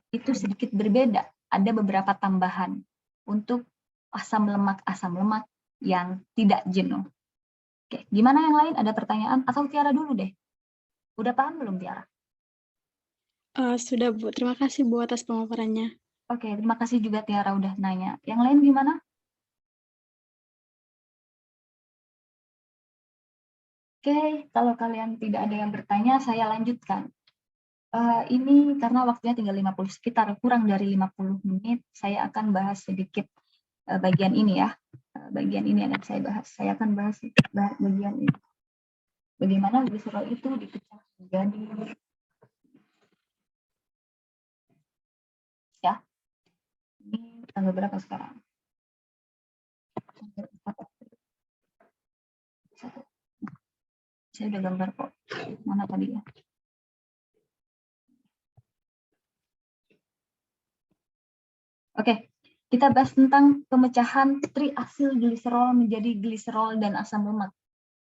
itu sedikit berbeda. Ada beberapa tambahan untuk asam lemak yang tidak jenuh. Oke, gimana yang lain? Ada pertanyaan? Atau Tiara dulu deh. Udah paham belum Tiara?
Sudah Bu, terima kasih Bu atas pemaparannya.
Oke, terima kasih juga Tiara udah nanya. Yang lain gimana? Oke, kalau kalian tidak ada yang bertanya, saya lanjutkan. Ini karena waktunya tinggal 50, sekitar kurang dari 50 menit, saya akan bahas sedikit bagian ini ya. Bagian ini akan saya bahas. Saya akan bahas bagian ini. Bagaimana gliserol itu dipecah menjadi ya. Ini tanggal berapa sekarang? Saya udah gambar kok. Mana tadi ya? Oke, kita bahas tentang pemecahan triasil gliserol menjadi gliserol dan asam lemak.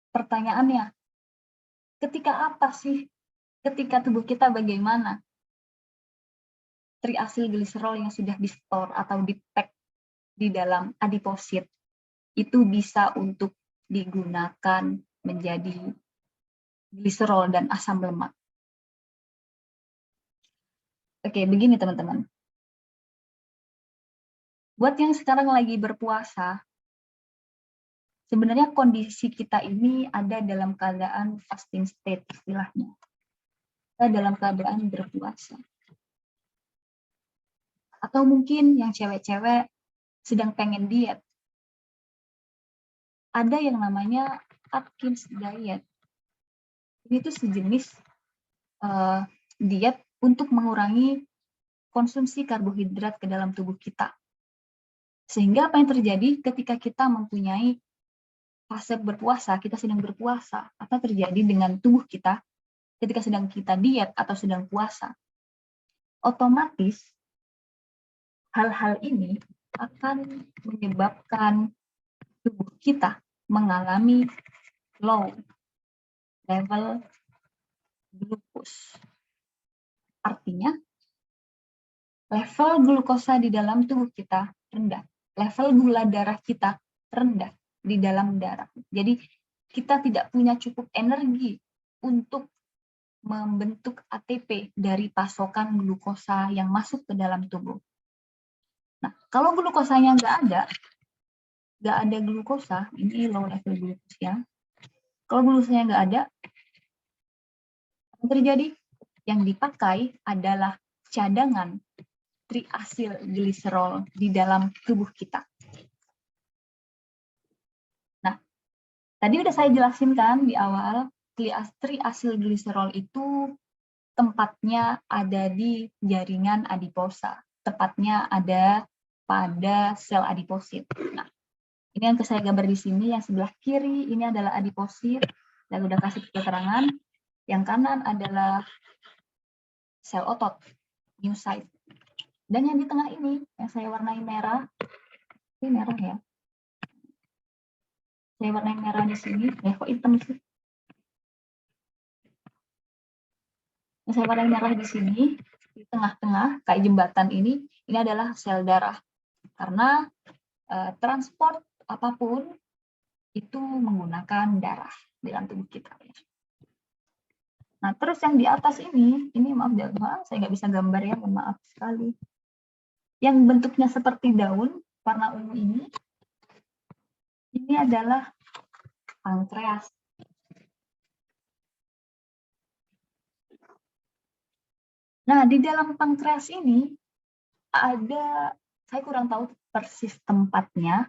Pertanyaannya, ketika apa sih? Ketika tubuh kita bagaimana? Triasil gliserol yang sudah di-store atau di-pack di dalam adiposit itu bisa untuk digunakan menjadi gliserol dan asam lemak. Oke, begini teman-teman. Buat yang sekarang lagi berpuasa, sebenarnya kondisi kita ini ada dalam keadaan fasting state istilahnya. Kita dalam keadaan berpuasa. Atau mungkin yang cewek-cewek sedang pengen diet. Ada yang namanya Atkins diet. Ini tuh sejenis diet untuk mengurangi konsumsi karbohidrat ke dalam tubuh kita. Sehingga apa yang terjadi ketika kita mempunyai fase berpuasa, kita sedang berpuasa, apa terjadi dengan tubuh kita ketika sedang kita diet atau sedang puasa? Otomatis hal-hal ini akan menyebabkan tubuh kita mengalami low level glucose. Artinya, level glukosa di dalam tubuh kita rendah. Level gula darah kita rendah di dalam darah. Jadi, kita tidak punya cukup energi untuk membentuk ATP dari pasokan glukosa yang masuk ke dalam tubuh. Nah, kalau glukosanya nggak ada glukosa, ini low level glucose ya. Kalau glukosanya nggak ada, apa yang terjadi? Yang dipakai adalah cadangan triasil gliserol di dalam tubuh kita. Nah, tadi udah saya jelasin kan di awal, triasil gliserol itu tempatnya ada di jaringan adiposa, tepatnya ada pada sel adiposit. Nah, ini yang saya gambar di sini, yang sebelah kiri ini adalah adiposit, dan udah kasih keterangan. Yang kanan adalah sel otot, myocyte. Dan yang di tengah ini, yang saya warnai merah, ini merah ya. Saya warnai merah di sini, kok hitam sih? Yang saya warnai merah di sini, di tengah-tengah, kayak jembatan ini adalah sel darah. Karena transport apapun itu menggunakan darah dalam tubuh kita. Nah, terus yang di atas ini maaf saya nggak bisa gambar ya, mohon maaf sekali. Yang bentuknya seperti daun, warna ungu ini adalah pankreas. Nah, di dalam pankreas ini ada, saya kurang tahu persis tempatnya,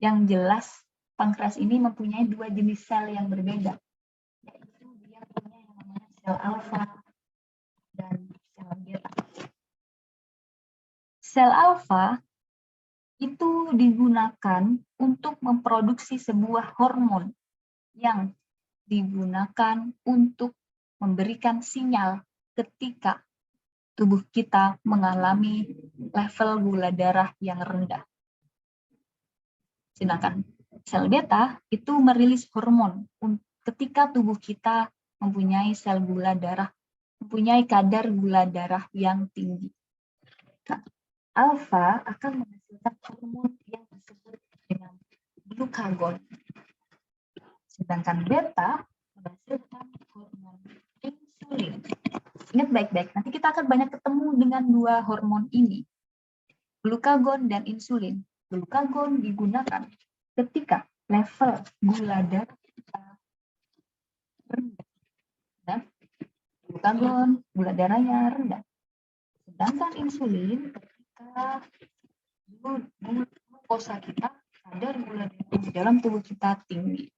yang jelas pankreas ini mempunyai dua jenis sel yang berbeda. Yaitu dia punya yang namanya sel alfa dan sel beta. Sel alfa itu digunakan untuk memproduksi sebuah hormon yang digunakan untuk memberikan sinyal ketika tubuh kita mengalami level gula darah yang rendah. Sedangkan sel beta itu merilis hormon ketika tubuh kita mempunyai sel gula darah, mempunyai kadar gula darah yang tinggi. Nah, alfa akan menghasilkan hormon yang disebut dengan glukagon. Sedangkan beta menghasilkan hormon insulin. Ingat baik-baik, nanti kita akan banyak ketemu dengan dua hormon ini, glukagon dan insulin. Glukagon digunakan ketika level gula darah kita rendah. Nah, glukagon, gula darahnya rendah. Sedangkan insulin ketika glukosa kita, kadar gula darah di dalam tubuh kita tinggi.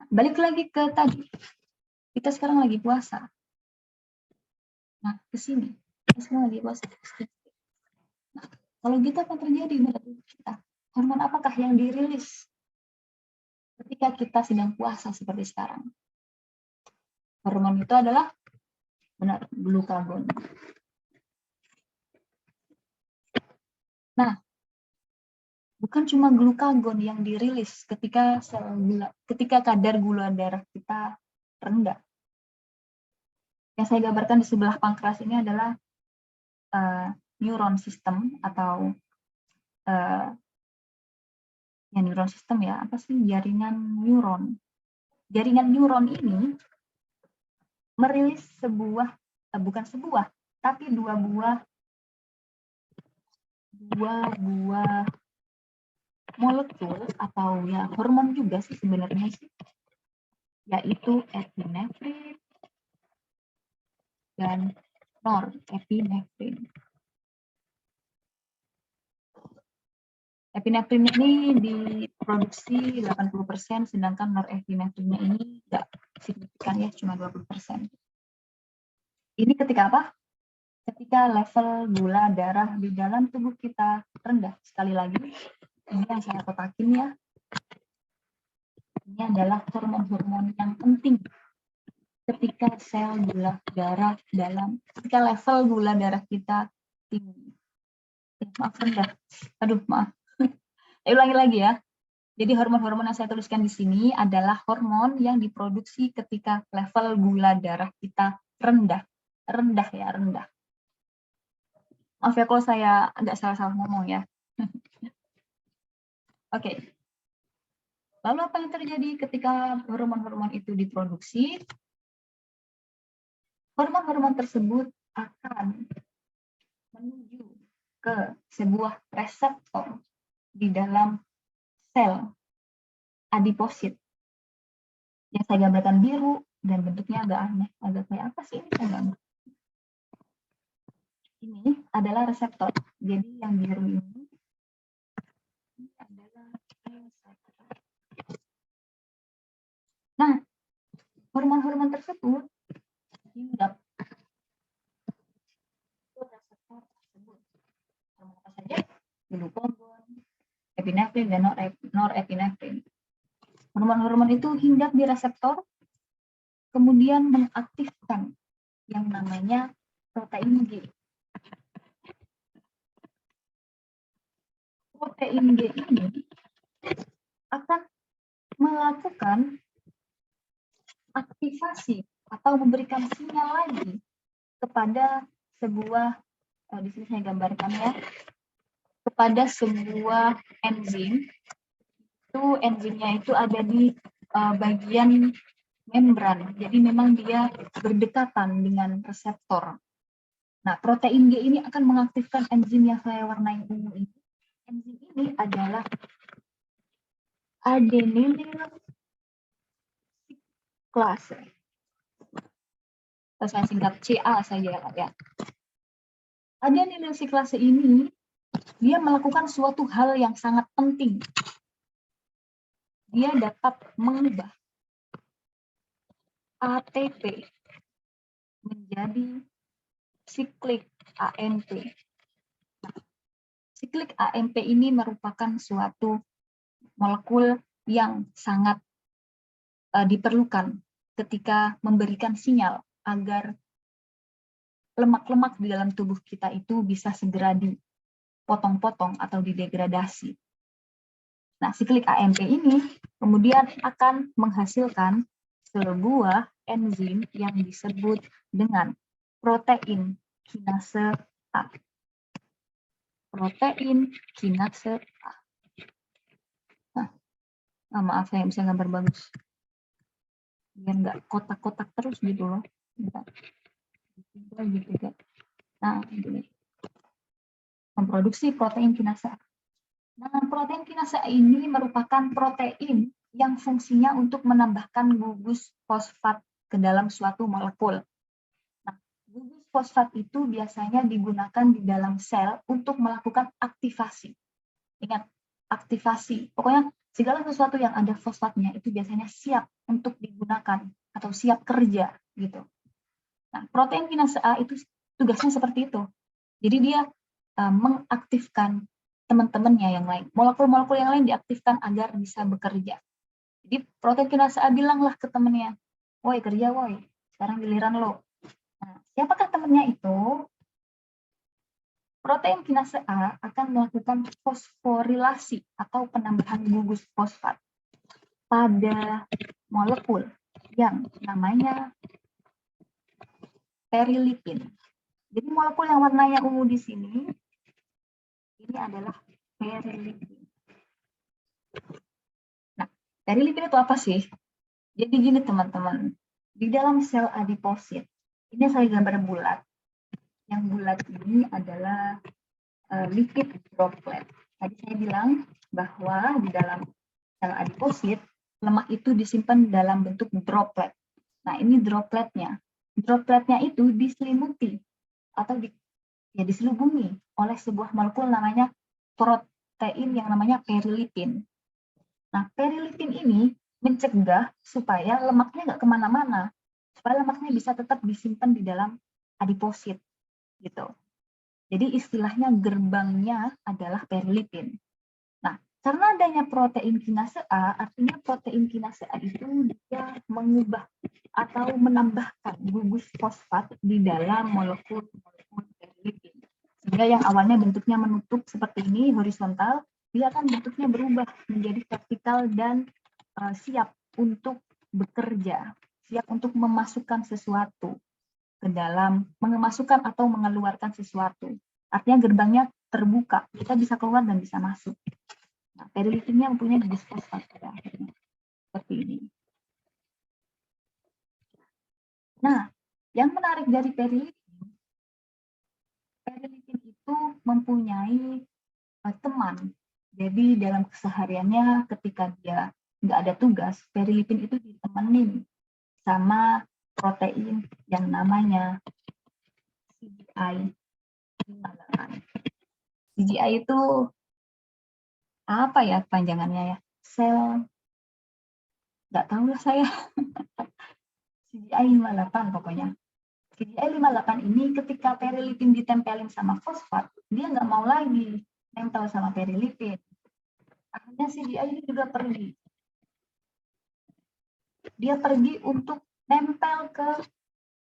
Balik lagi ke tadi, kita sekarang lagi puasa. Nah, ke sini, kita sekarang lagi puasa. Nah, kalau gitu apa terjadi pada tubuh kita? Hormon apakah yang dirilis ketika kita sedang puasa seperti sekarang? Hormon itu adalah benar glukagon. Nah, bukan cuma glukagon yang dirilis ketika kadar gula darah kita rendah. Yang saya gambarkan di sebelah pankreas ini adalah neuron system atau neuron system ya, apa sih, jaringan neuron. Jaringan neuron ini merilis dua buah molekul atau ya hormon juga sih sebenarnya sih, yaitu epinefrin dan norepinefrin. Epinefrin ini diproduksi 80%, sedangkan norepinefrinnya ini tidak signifikan ya, cuma 20%. Ini ketika apa? Ketika level gula darah di dalam tubuh kita rendah. Sekali lagi, ini yang saya kotakin ya. Ini adalah hormon-hormon yang penting ketika ketika level gula darah kita tinggi. Maaf, rendah. Aduh, maaf. Ulangi lagi ya. Jadi hormon-hormon yang saya tuliskan di sini adalah hormon yang diproduksi ketika level gula darah kita rendah. Rendah ya, rendah. Maaf ya kalau saya agak salah-salah ngomong ya. Oke. Lalu apa yang terjadi ketika hormon-hormon itu diproduksi? Hormon-hormon tersebut akan menuju ke sebuah reseptor di dalam sel adiposit yang saya gambarkan biru dan bentuknya agak aneh, agak kayak apa sih ini? Ini adalah reseptor. Jadi yang biru ini adalah reseptor. Nah, hormon-hormon tersebut hinggap ke reseptor tersebut. Hormon apa saja? Glukagon, epinefrin, dan norepinefrin. Hormon-hormon itu hinggap di reseptor, kemudian mengaktifkan yang namanya protein G. Protein G ini akan melakukan aktivasi atau memberikan sinyal lagi kepada sebuah, di sini saya gambarkan ya, kepada sebuah enzim. Itu enzimnya itu ada di bagian membran. Jadi memang dia berdekatan dengan reseptor. Nah, protein G ini akan mengaktifkan enzim yang saya warnai ungu ini. Enzim ini adalah adenylyl cyclase. Atau saya singkat CA saja ya. Adenylyl cyclase ini dia melakukan suatu hal yang sangat penting. Dia dapat mengubah ATP menjadi siklik AMP. Siklik AMP ini merupakan suatu molekul yang sangat diperlukan ketika memberikan sinyal agar lemak-lemak di dalam tubuh kita itu bisa segera dipotong-potong atau didegradasi. Nah, siklik AMP ini kemudian akan menghasilkan sebuah enzim yang disebut dengan protein kinase A. Protein kinase A. Nah, maaf saya bisa gambar bagus. Biar nggak kotak-kotak terus gitu loh. Bentar. Gitu. Nah, ini memproduksi protein kinase A. Nah, protein kinase A ini merupakan protein yang fungsinya untuk menambahkan gugus fosfat ke dalam suatu molekul. Nah, gugus fosfat itu biasanya digunakan di dalam sel untuk melakukan aktivasi. Ingat, aktivasi. Pokoknya segala sesuatu yang ada fosfatnya itu biasanya siap untuk digunakan atau siap kerja gitu. Nah, protein kinase A itu tugasnya seperti itu. Jadi dia mengaktifkan teman-temannya yang lain. Molekul-molekul yang lain diaktifkan agar bisa bekerja. Jadi protein kinase A bilanglah ke temannya, woi kerja woi, sekarang giliran lo. Nah, siapakah temannya itu? Protein kinase A akan melakukan fosforilasi atau penambahan gugus fosfat pada molekul yang namanya perilipin. Jadi molekul yang warnanya ungu di sini, ini adalah perilipin. Nah, perilipin itu apa sih? Jadi gini teman-teman, di dalam sel adiposit, ini saya gambar bulat. Yang bulat ini adalah lipid droplet. Tadi saya bilang bahwa di dalam sel adiposit, lemak itu disimpan dalam bentuk droplet. Nah, ini dropletnya. Dropletnya itu diselimuti atau diselubungi oleh sebuah molekul namanya protein yang namanya perilipin. Nah, perilipin ini mencegah supaya lemaknya nggak kemana-mana, supaya lemaknya bisa tetap disimpan di dalam adiposit, gitu. Jadi istilahnya gerbangnya adalah perilipin. Nah, karena adanya protein kinase A, artinya protein kinase A itu dia mengubah atau menambahkan gugus fosfat di dalam molekul perilipin. Sehingga yang awalnya bentuknya menutup seperti ini, horizontal, dia akan bentuknya berubah menjadi vertikal dan siap untuk bekerja, siap untuk memasukkan sesuatu ke dalam, memasukkan atau mengeluarkan sesuatu. Artinya gerbangnya terbuka, kita bisa keluar dan bisa masuk. Nah, perilipinnya mempunyai gugus fosfat pada akhirnya. Seperti ini. Nah, yang menarik dari perilipin itu mempunyai teman. Jadi dalam kesehariannya ketika dia nggak ada tugas, perilipin itu ditemenin sama protein yang namanya CGI 58. CGI itu apa ya panjangannya ya? Sel, nggak tahu lah saya. CGI 58 pokoknya. CGI 58 ini ketika perilipin ditempelin sama fosfat, dia nggak mau lagi nempel sama perilipin. Akhirnya CGI ini juga pergi. Dia pergi untuk nempel ke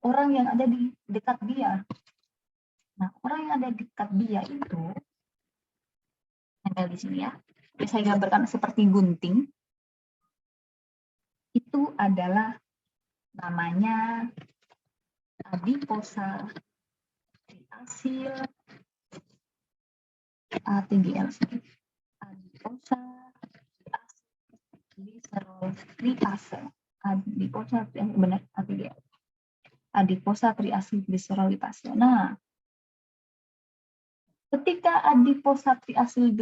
orang yang ada di dekat dia. Nah, orang yang ada di dekat dia itu, nempel di sini ya, saya gambarkan seperti gunting, itu adalah namanya adiposa triasil ATGL. Adiposa triasil lipase. Adiposa benar ATGL. Adiposa triasil lipase. Nah, ketika adiposa triasil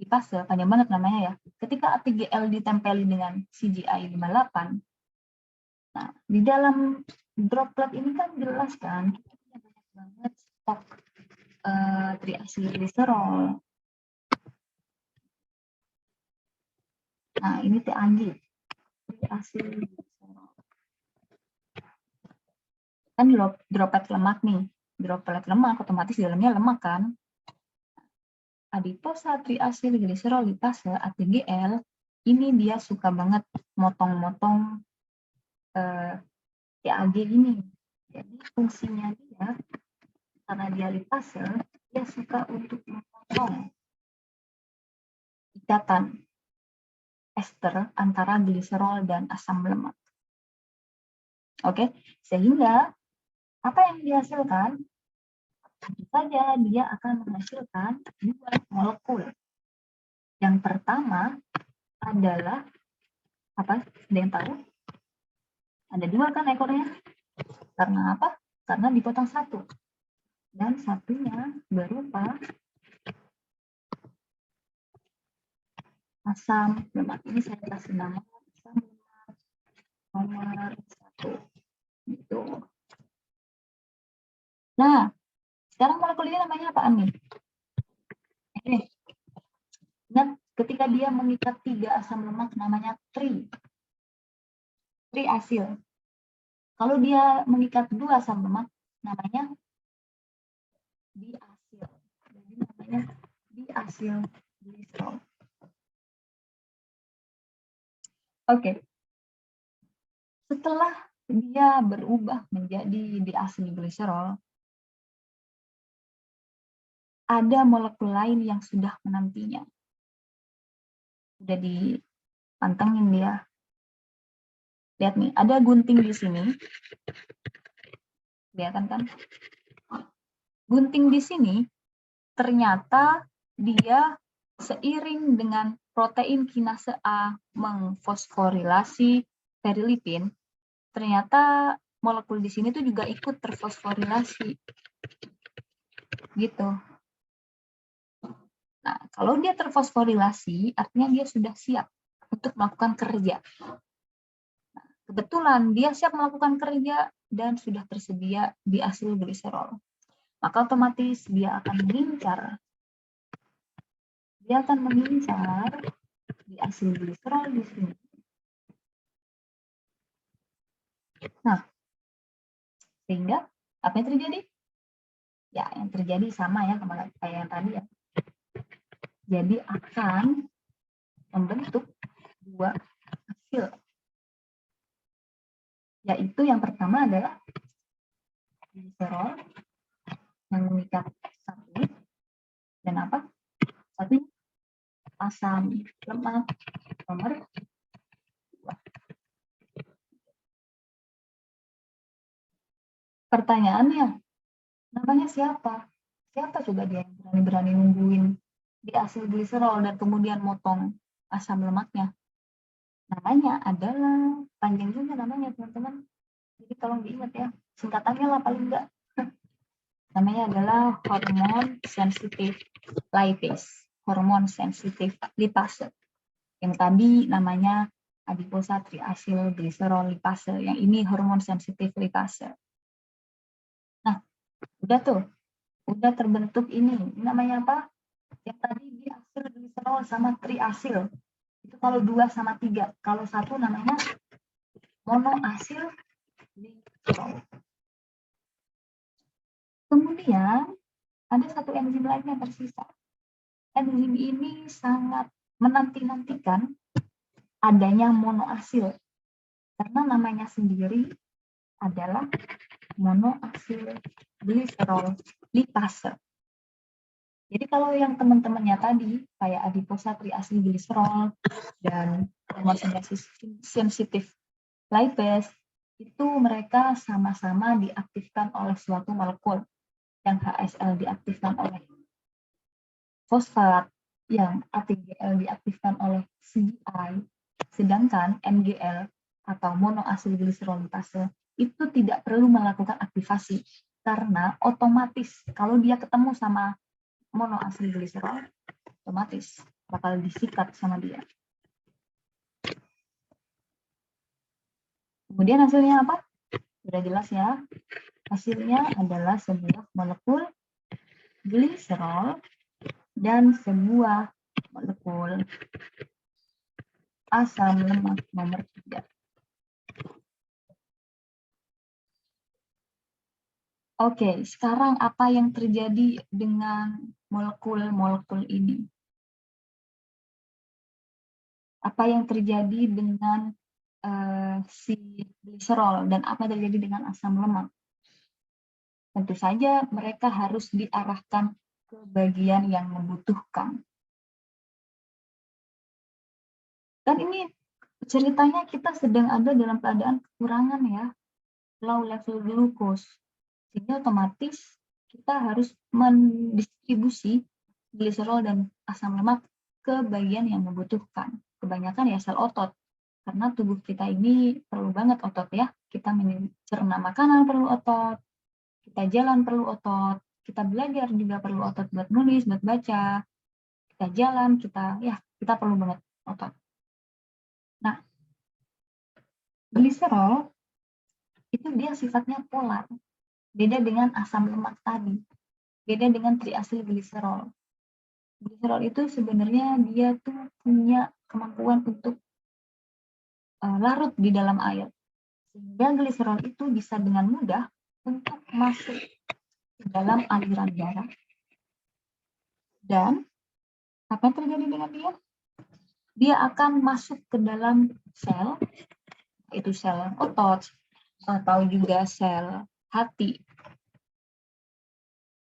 lipase, panjang banget namanya ya. Ketika ATGL ditempeli dengan CGI 58, nah, di dalam droplet ini kan jelas kan, kita punya banyak banget stok triasilgliserol. Nah, ini TAG, triasilgliserol. Kan droplet lemak nih, droplet lemak otomatis di dalamnya lemak kan. adiposa triasil gliserol lipase ATGL ini dia suka banget motong-motong TAG ini. Jadi fungsinya dia karena dia lipase, dia suka untuk memotong ikatan ester antara gliserol dan asam lemak. Oke, sehingga apa yang dihasilkan? Tentu saja dia akan menghasilkan dua molekul. Yang pertama adalah apa? Ada yang tahu? Ada dua kan ekornya? Karena apa? Karena dipotong satu. Dan satunya berupa asam lemak. Ini saya kasih nama asam lemak nomor 1. Gitu. Nah, sekarang molekul ini namanya apaan nih? Ingat, ketika dia mengikat 3 asam lemak namanya triasil. Kalau dia mengikat 2 asam lemak namanya diasil. Jadi namanya diasil gliserol. Oke. Setelah dia berubah menjadi diasil gliserol, ada molekul lain yang sudah menantinya. Sudah dipantengin dia. Lihat nih, ada gunting di sini. Kelihatan kan? Gunting di sini ternyata dia seiring dengan protein kinase A mengfosforilasi perilipin, ternyata molekul di sini tuh juga ikut terfosforilasi. Gitu. Nah, kalau dia terfosforilasi, artinya dia sudah siap untuk melakukan kerja. Nah, kebetulan dia siap melakukan kerja dan sudah tersedia diasil gliserol. Maka otomatis dia akan mengincar. Dia akan mengincar diasil gliserol di sini. Nah, sehingga apa yang terjadi? Ya, yang terjadi sama ya kayak yang tadi ya. Jadi akan membentuk dua hasil. Yaitu yang pertama adalah gliserol yang mengikat satu dan apa? Satu asam lemak nomor 2. Pertanyaannya, namanya siapa? Siapa coba dia yang berani-berani nungguin diasil gliserol dan kemudian motong asam lemaknya? Namanya adalah, panjang juga namanya teman-teman. Jadi tolong diingat ya, singkatannya lah paling enggak. Namanya adalah hormon sensitif lipase, hormon sensitif lipase. Yang tadi namanya adiposa triasil gliserol lipase, yang ini hormon sensitif lipase. Nah, udah tuh, udah terbentuk ini namanya apa? Yang tadi diasil gliserol sama triasil. Itu kalau 2 sama 3. Kalau 1 namanya monoasil gliserol. Kemudian ada satu enzim lainnya tersisa. Enzim ini sangat menanti-nantikan adanya monoasil. Karena namanya sendiri adalah monoasil gliserol lipase. Jadi kalau yang teman-temannya tadi, kayak adiposa triasil gliserol dan hormon sensitif lipase, itu mereka sama-sama diaktifkan oleh suatu molekul. Yang HSL diaktifkan oleh fosfat, yang ATGL diaktifkan oleh CI, sedangkan MGL atau monoasil gliserol lipase itu tidak perlu melakukan aktivasi karena otomatis kalau dia ketemu sama monoasil gliserol, otomatis bakal disikat sama dia. Kemudian hasilnya apa? Sudah jelas ya. Hasilnya adalah sebuah molekul gliserol dan sebuah molekul asam lemak nomor 3. Oke, sekarang apa yang terjadi dengan molekul-molekul ini? Apa yang terjadi dengan si gliserol dan apa yang terjadi dengan asam lemak? Tentu saja mereka harus diarahkan ke bagian yang membutuhkan. Dan ini ceritanya kita sedang ada dalam keadaan kekurangan ya, low level glucose. Sehingga otomatis kita harus mendistribusi gliserol dan asam lemak ke bagian yang membutuhkan. Kebanyakan ya sel otot. Karena tubuh kita ini perlu banget otot ya. Kita mencerna makanan perlu otot, kita jalan perlu otot, kita belajar juga perlu otot buat nulis, buat baca. Kita jalan, kita perlu banget otot. Nah, gliserol itu dia sifatnya polar. Beda dengan asam lemak tadi. Beda dengan triasilgliserol. Gliserol itu sebenarnya dia tuh punya kemampuan untuk larut di dalam air. Sehingga gliserol itu bisa dengan mudah untuk masuk ke dalam aliran darah. Dan apa yang terjadi dengan dia? Dia akan masuk ke dalam sel, itu sel otot, atau juga sel hati,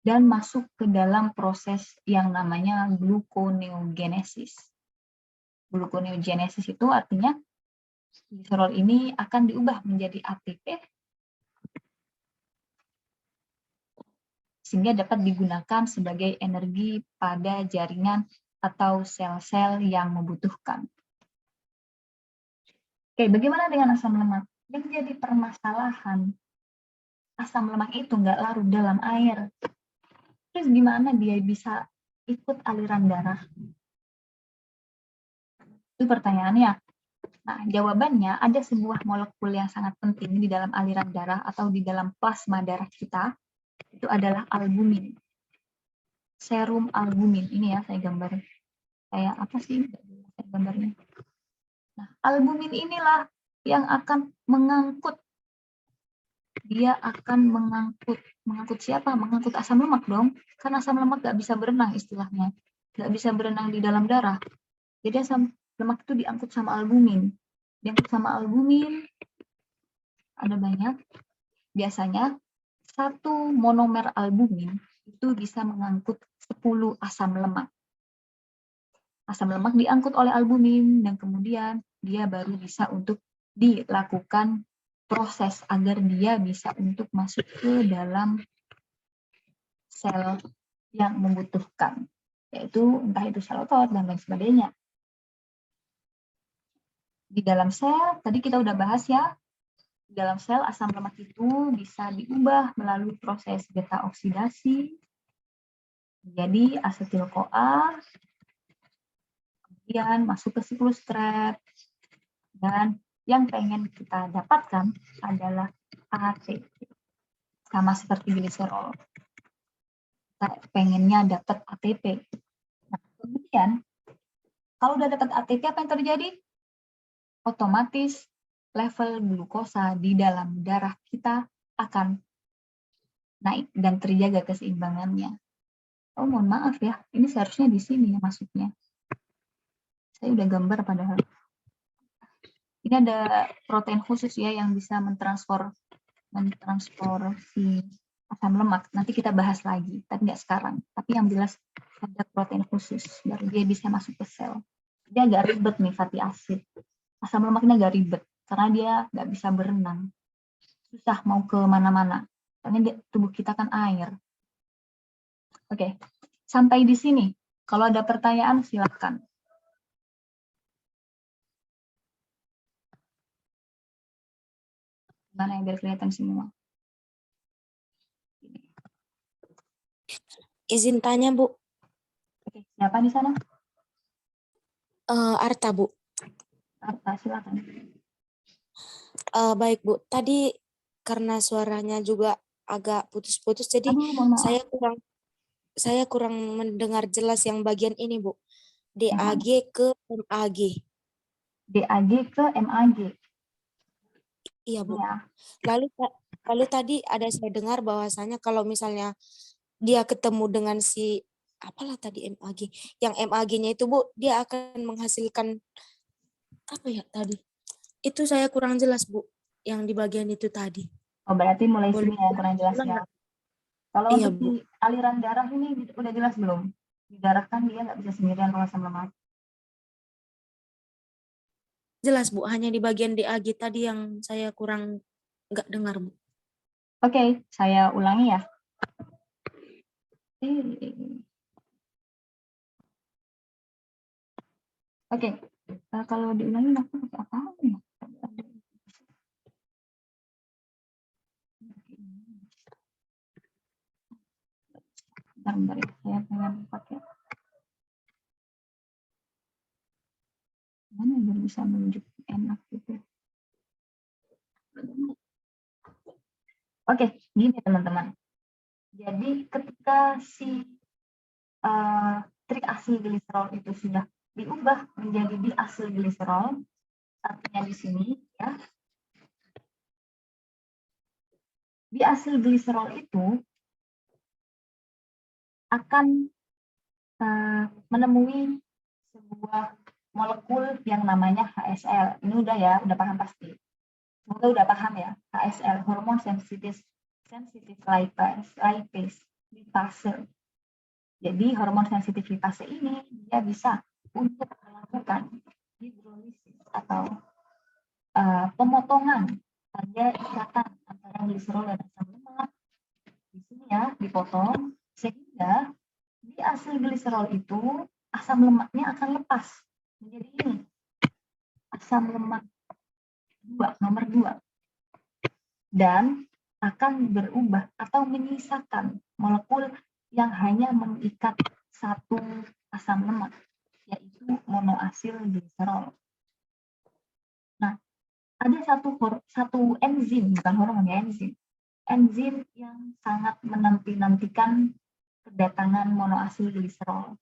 dan masuk ke dalam proses yang namanya gluconeogenesis. Gluconeogenesis itu artinya gliserol ini akan diubah menjadi ATP sehingga dapat digunakan sebagai energi pada jaringan atau sel-sel yang membutuhkan. Oke, bagaimana dengan asam lemak? Yang jadi permasalahan, asam lemak itu nggak larut dalam air. Terus gimana dia bisa ikut aliran darah? Itu pertanyaannya. Nah, jawabannya ada sebuah molekul yang sangat penting di dalam aliran darah atau di dalam plasma darah kita. Itu adalah albumin. Serum albumin. Ini ya, saya gambar. Kayak apa sih gambarnya? Nah, albumin inilah yang akan mengangkut. Dia akan mengangkut siapa? Mengangkut asam lemak dong. Karena asam lemak nggak bisa berenang istilahnya. Nggak bisa berenang di dalam darah. Jadi asam lemak itu diangkut sama albumin. Diangkut sama albumin, ada banyak. Biasanya, satu monomer albumin itu bisa mengangkut 10 asam lemak. Asam lemak diangkut oleh albumin, dan kemudian dia baru bisa untuk dilakukan proses agar dia bisa untuk masuk ke dalam sel yang membutuhkan, yaitu entah itu sel otot dan lain sebagainya. Di dalam sel, tadi kita udah bahas ya, di dalam sel asam lemak itu bisa diubah melalui proses beta oksidasi menjadi asetil-CoA, kemudian masuk ke siklus Krebs, dan yang pengen kita dapatkan adalah ATP. Sama seperti gliserol. Kita pengennya dapat ATP. Nah, kemudian, kalau udah dapat ATP, apa yang terjadi? Otomatis level glukosa di dalam darah kita akan naik dan terjaga keseimbangannya. Oh, mohon maaf ya, ini seharusnya di sini ya masuknya. Saya udah gambar padahal. Ini ada protein khusus ya yang bisa mentransfer si asam lemak. Nanti kita bahas lagi, tapi nggak sekarang. Tapi yang jelas ada protein khusus, baru dia bisa masuk ke sel. Dia agak ribet nih fatty acid. Asam lemaknya agak ribet, karena dia nggak bisa berenang. Susah mau ke mana-mana. Karena tubuh kita kan air. Oke, sampai di sini. Kalau ada pertanyaan, silakan. Mana yang biar kelihatan semua.
Izin tanya, Bu.
Oke, siapa di sana?
Arta, Bu.
Arta, silakan.
Baik, Bu. Tadi karena suaranya juga agak putus-putus, jadi
Aduh, mohon maaf.
saya kurang mendengar jelas yang bagian ini, Bu. DAG ke MAG.
DAG ke MAG.
Iya, Bu.
Ya.
Lalu Lalu tadi ada saya dengar bahwasanya kalau misalnya dia ketemu dengan si apalah tadi MAG, yang MAG-nya itu Bu, dia akan menghasilkan apa ya tadi? Itu saya kurang jelas Bu, yang di bagian itu tadi.
Oh, berarti mulai
Boleh
sini ya kurang jelas
diulang
ya.
nggak?
Kalau
Iya
untuk
Bu.
di aliran darah ini udah jelas belum? Di darah kan dia nggak bisa sendirian kalau asam lemak.
Jelas Bu, hanya di bagian DAG tadi yang saya kurang nggak dengar Bu.
Oke, saya ulangi ya. Oke, kalau diulangi aku pakai apa ya? Bentar ya, saya pengen pakai. Mana biar bisa menunjuk enak gitu. Oke, gini teman-teman. Jadi ketika si triasilgliserol itu sudah diubah menjadi diasilgliserol, artinya di sini ya, diasilgliserol itu akan menemui sebuah molekul yang namanya HSL. Ini udah ya, udah paham pasti. Semoga udah paham ya, HSL, hormon sensitif lipase. Jadi hormon sensitivitas ini dia bisa untuk melakukan hidrolisis atau pemotongan pada ikatan antara gliserol dan asam lemak. Di sini ya dipotong sehingga di asilgliserol itu asam lemaknya akan lepas menjadi ini asam lemak nomor 2 dan akan berubah atau menyisakan molekul yang hanya mengikat satu asam lemak, yaitu monoasilgliserol. Nah, ada satu enzim, bukan hormon ya, enzim yang sangat menanti-nantikan kedatangan monoasilgliserol.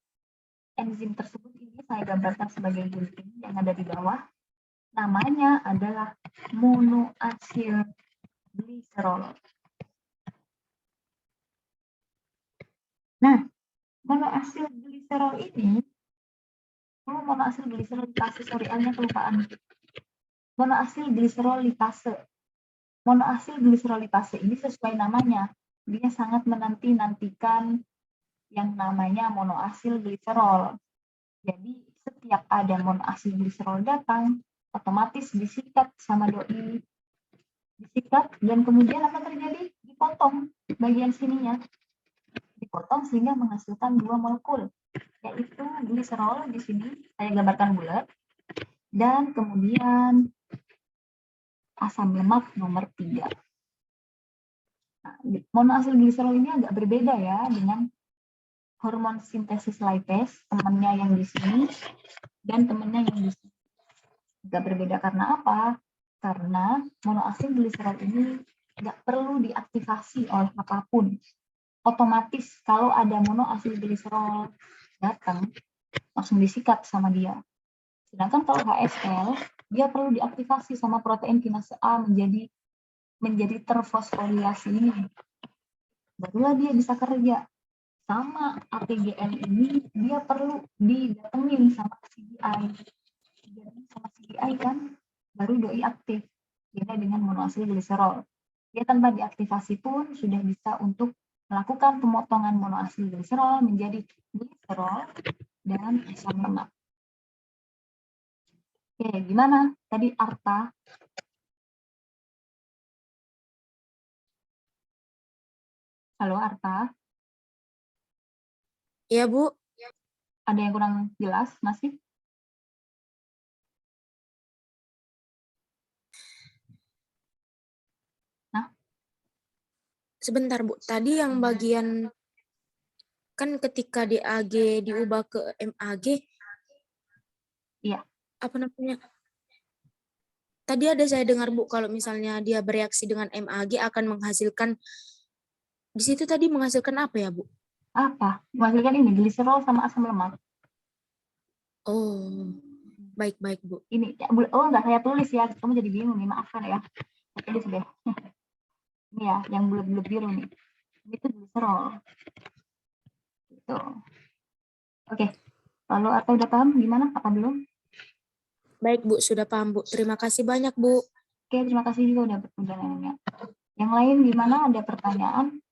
Enzim tersebut ini saya gambarkan sebagai gunting yang ada di bawah. Namanya adalah monoasilgliserol. Nah, monoasilgliserol ini, monoasilgliserol lipase, sorry, L-nya kelupaan. Monoasilgliserol lipase. Monoasilgliserol lipase ini sesuai namanya, dia sangat menanti-nantikan yang namanya monoasilgliserol. Jadi setiap ada monoasilgliserol datang, otomatis disikat sama doi, disikat dan kemudian apa terjadi? Dipotong bagian sininya, dipotong sehingga menghasilkan 2 molekul, yaitu gliserol di sini saya gambarkan bulat, dan kemudian asam lemak nomor 3. Nah, monoasilgliserol ini agak berbeda ya dengan hormon sintesis lipase, temannya yang di sini dan temannya yang di sini. Agak berbeda karena apa? Karena monoasilgliserol ini nggak perlu diaktifasi oleh apapun. Otomatis kalau ada monoasilgliserol datang, langsung disikat sama dia. Sedangkan kalau HSL, dia perlu diaktifasi sama protein kinase A menjadi terfosforilasi ini. Barulah dia bisa kerja. Sama ATGN ini, dia perlu didatengin sama CDI. Sama CDI kan, baru doi aktif. Beda dengan monoasilgliserol. Dia tanpa diaktifasi pun sudah bisa untuk melakukan pemotongan monoasilgliserol menjadi gliserol dan asam lemak. Oke, gimana? Tadi Arta. Halo Arta.
Iya Bu.
Ada yang kurang jelas masih? Nah,
Sebentar Bu, tadi yang bagian kan ketika DAG diubah ke MAG,
iya.
apa namanya? Tadi ada saya dengar Bu, kalau misalnya dia bereaksi dengan MAG akan menghasilkan, di situ tadi menghasilkan apa ya Bu?
Apa? Menghasilkan ini, gliserol sama asam lemak.
Oh, baik-baik Bu.
Ini, oh nggak saya tulis ya, kamu jadi bingung nih, maafkan ya. Tulis deh. Ini ya, yang bulat-bulat biru nih. Itu gliserol. Gitu. Oke. Lalu atau udah paham gimana? Apa belum?
Baik Bu, sudah paham Bu. Terima kasih banyak Bu.
Oke, terima kasih juga udah nanya. Yang lain gimana? Ada pertanyaan?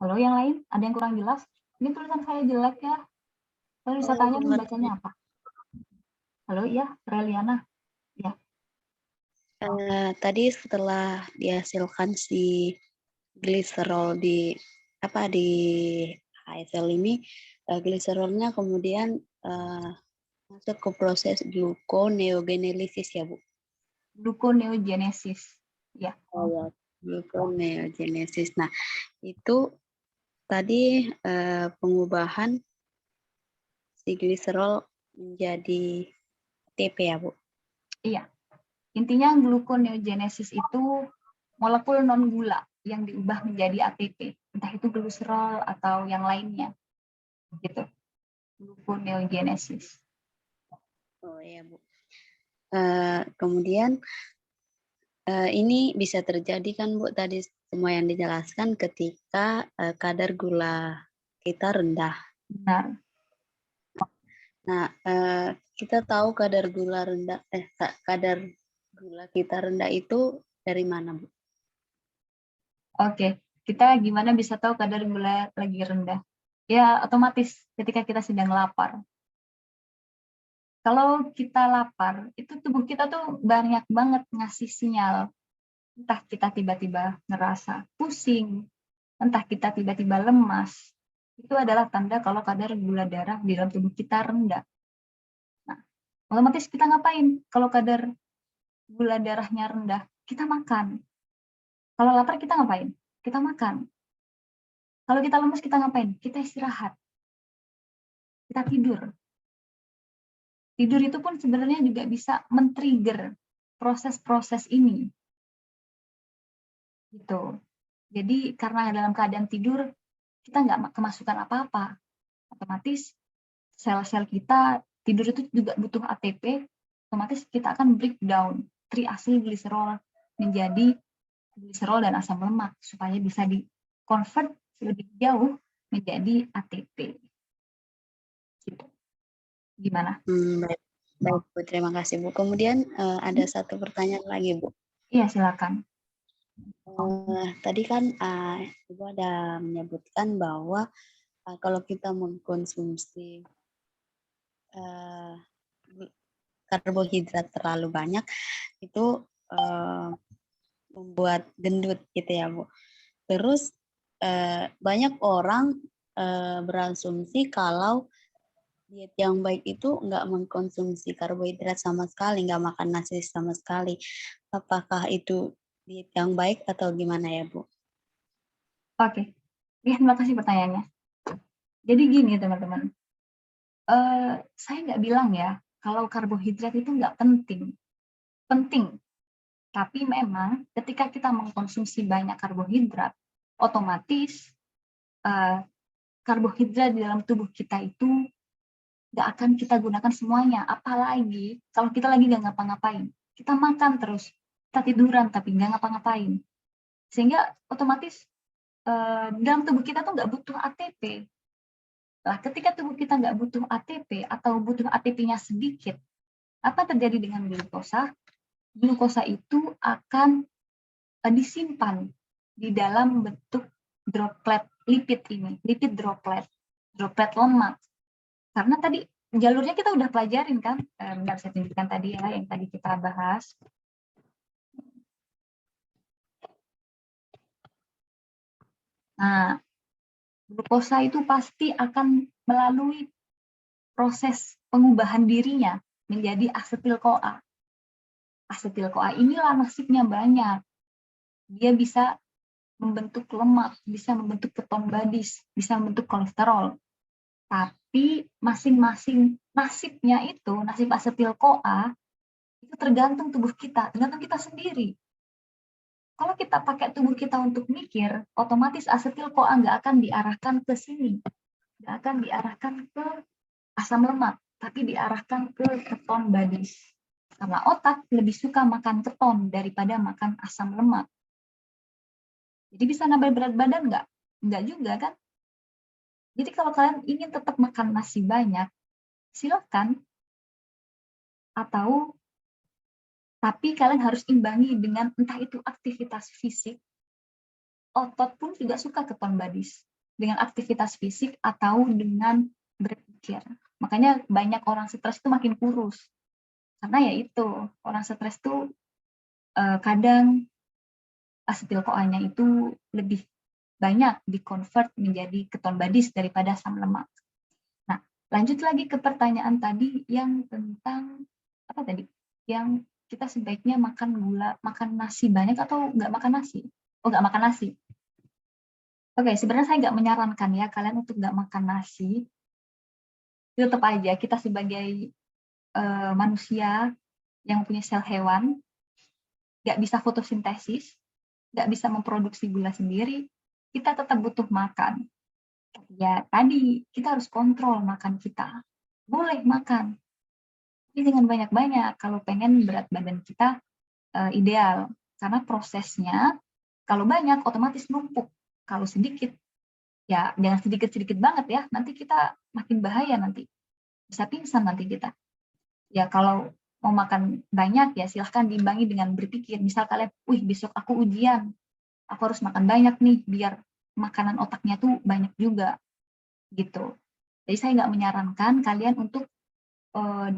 Halo, yang lain? Ada yang kurang jelas? Ini tulisan saya jelek ya. Saya bisa tanya nih bacanya apa? Halo, ya, Reliana. Ya.
Tadi setelah dihasilkan si gliserol di HSL ini, gliserolnya kemudian masuk ke proses gluconeogenesis ya Bu?
Gluconeogenesis. Ya.
Oh ya, gluconeogenesis. Nah, itu tadi pengubahan si gliserol menjadi ATP ya Bu?
Iya. Intinya gluconeogenesis itu molekul non gula yang diubah menjadi ATP, entah itu gliserol atau yang lainnya. Gitu. Gluconeogenesis.
Oh ya Bu. Kemudian ini bisa terjadi kan Bu tadi semua yang dijelaskan ketika kadar gula kita rendah.
Benar.
Nah, kita tahu kadar gula kita rendah itu dari mana Bu?
Oke, kita gimana bisa tahu kadar gula lagi rendah? Ya, otomatis ketika kita sedang lapar. Kalau kita lapar, itu tubuh kita tuh banyak banget ngasih sinyal. Entah kita tiba-tiba ngerasa pusing, entah kita tiba-tiba lemas. Itu adalah tanda kalau kadar gula darah di dalam tubuh kita rendah. Nah, otomatis kita ngapain? Kalau kadar gula darahnya rendah, kita makan. Kalau lapar kita ngapain? Kita makan. Kalau kita lemas kita ngapain? Kita istirahat. Kita tidur. Tidur itu pun sebenarnya juga bisa men-trigger proses-proses ini. Gitu. Jadi karena dalam keadaan tidur, kita nggak kemasukan apa-apa. Otomatis sel-sel kita tidur itu juga butuh ATP, otomatis kita akan breakdown triacylglycerol menjadi gliserol dan asam lemak supaya bisa di-convert lebih jauh menjadi ATP. Gitu. Gimana?
Baik, baik Bu, terima kasih Bu. Kemudian ada satu pertanyaan lagi Bu.
Iya, silakan.
Tadi kan Ibu ada menyebutkan bahwa kalau kita mengkonsumsi karbohidrat terlalu banyak itu membuat gendut gitu ya Bu. Terus banyak orang berasumsi kalau diet yang baik itu nggak mengkonsumsi karbohidrat sama sekali, nggak makan nasi sama sekali. Apakah itu diet yang baik atau gimana ya Bu?
Oke, ya, terima kasih pertanyaannya. Jadi gini teman-teman, saya nggak bilang ya kalau karbohidrat itu nggak penting. Penting, tapi memang ketika kita mengkonsumsi banyak karbohidrat, otomatis karbohidrat di dalam tubuh kita itu nggak akan kita gunakan semuanya. Apalagi kalau kita lagi nggak ngapa-ngapain. Kita makan terus, kita tiduran tapi nggak ngapa-ngapain. Sehingga otomatis dalam tubuh kita tuh nggak butuh ATP. Nah, ketika tubuh kita nggak butuh ATP atau butuh ATP-nya sedikit, apa terjadi dengan glukosa? Glukosa itu akan disimpan di dalam bentuk droplet lipid ini, lipid droplet lemak. Karena tadi jalurnya kita udah pelajarin kan, bentar saya tunjukkan tadi ya, yang tadi kita bahas. Nah, glukosa itu pasti akan melalui proses pengubahan dirinya menjadi asetil-CoA. Asetil-CoA inilah nasibnya banyak. Dia bisa membentuk lemak, bisa membentuk keton badis, bisa membentuk kolesterol. Tapi masing-masing nasibnya itu, nasib asetil-CoA, itu tergantung tubuh kita, tergantung kita sendiri. Kalau kita pakai tubuh kita untuk mikir, otomatis asetil-CoA nggak akan diarahkan ke sini. Nggak akan diarahkan ke asam lemak, tapi diarahkan ke keton badis. Karena otak lebih suka makan keton daripada makan asam lemak. Jadi bisa nambah berat badan nggak? Nggak juga kan? Jadi kalau kalian ingin tetap makan nasi banyak, silakan. Tapi kalian harus imbangi dengan entah itu aktivitas fisik, otot pun juga suka keton badis. Dengan aktivitas fisik atau dengan berpikir. Makanya banyak orang stres itu makin kurus. Karena ya itu, orang stres itu kadang asetil CoA-nya itu lebih banyak dikonvert menjadi keton badis daripada asam lemak. Nah, lanjut lagi ke pertanyaan tadi yang tentang apa tadi? Yang kita sebaiknya makan nasi banyak atau nggak makan nasi? Oh, nggak makan nasi. Oke, sebenarnya saya nggak menyarankan ya kalian untuk nggak makan nasi. Tetap aja kita sebagai manusia yang punya sel hewan, nggak bisa fotosintesis, nggak bisa memproduksi gula sendiri, kita tetap butuh makan. Ya tadi, kita harus kontrol makan kita. Boleh makan, tapi jangan banyak-banyak kalau pengen berat badan kita ideal. Karena prosesnya, kalau banyak otomatis numpuk. Kalau sedikit, ya jangan sedikit-sedikit banget ya, nanti kita makin bahaya nanti. Bisa pingsan nanti kita. Ya kalau mau makan banyak ya silahkan diimbangi dengan berpikir. Misal kalian, wih besok aku ujian, aku harus makan banyak nih biar makanan otaknya tuh banyak juga gitu. Jadi saya nggak menyarankan kalian untuk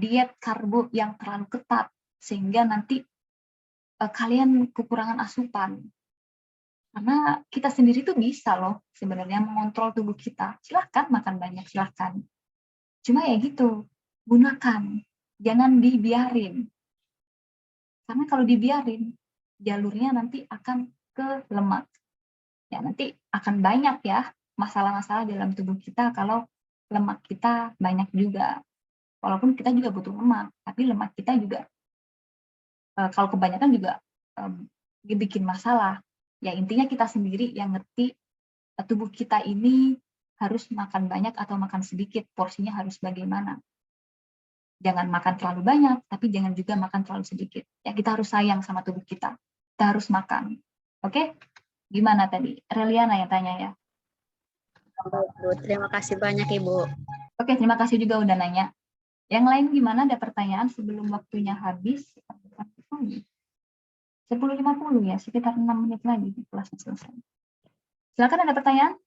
diet karbo yang terlalu ketat sehingga nanti kalian kekurangan asupan. Karena kita sendiri tuh bisa loh sebenarnya mengontrol tubuh kita. Silahkan makan banyak, silahkan. Cuma ya gitu, gunakan. Jangan dibiarin. Karena kalau dibiarin, jalurnya nanti akan ke lemak. Ya, nanti akan banyak ya masalah-masalah dalam tubuh kita kalau lemak kita banyak juga. Walaupun kita juga butuh lemak, tapi lemak kita juga kalau kebanyakan juga bikin masalah. Ya intinya kita sendiri yang ngerti tubuh kita ini harus makan banyak atau makan sedikit, porsinya harus bagaimana. Jangan makan terlalu banyak, tapi jangan juga makan terlalu sedikit. Ya kita harus sayang sama tubuh kita. Kita harus makan. Oke? Gimana tadi? Reliana yang tanya ya.
Baik, Bu. Terima kasih banyak, Ibu.
Oke, terima kasih juga udah nanya. Yang lain gimana? Ada pertanyaan sebelum waktunya habis? 10.50 ya, sekitar 6 menit lagi kelasnya selesai. Silakan ada pertanyaan?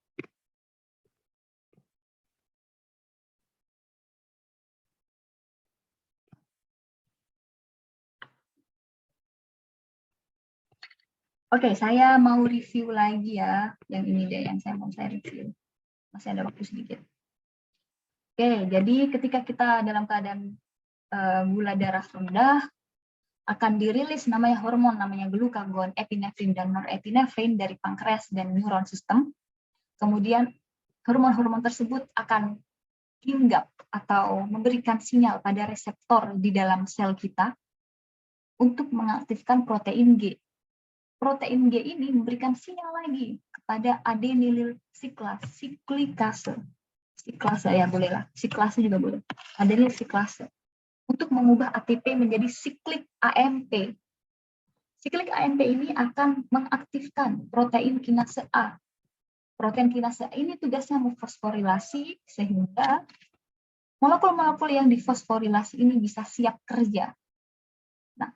Oke, saya mau review lagi ya. Yang ini deh yang saya review. Masih ada waktu sedikit. Oke, jadi ketika kita dalam keadaan gula darah rendah, akan dirilis namanya hormon namanya glukagon, epinefrin, dan norepinefrin dari pankreas dan neuron sistem. Kemudian hormon-hormon tersebut akan hinggap atau memberikan sinyal pada reseptor di dalam sel kita untuk mengaktifkan protein G. Protein G ini memberikan sinyal lagi kepada adenylyl siklikase. Siklase ya bolehlah, siklase juga boleh. Adenylyl siklase untuk mengubah ATP menjadi siklik AMP. Siklik AMP ini akan mengaktifkan protein kinase A. Protein kinase A ini tugasnya memfosforilasi sehingga molekul-molekul yang difosforilasi ini bisa siap kerja. Nah,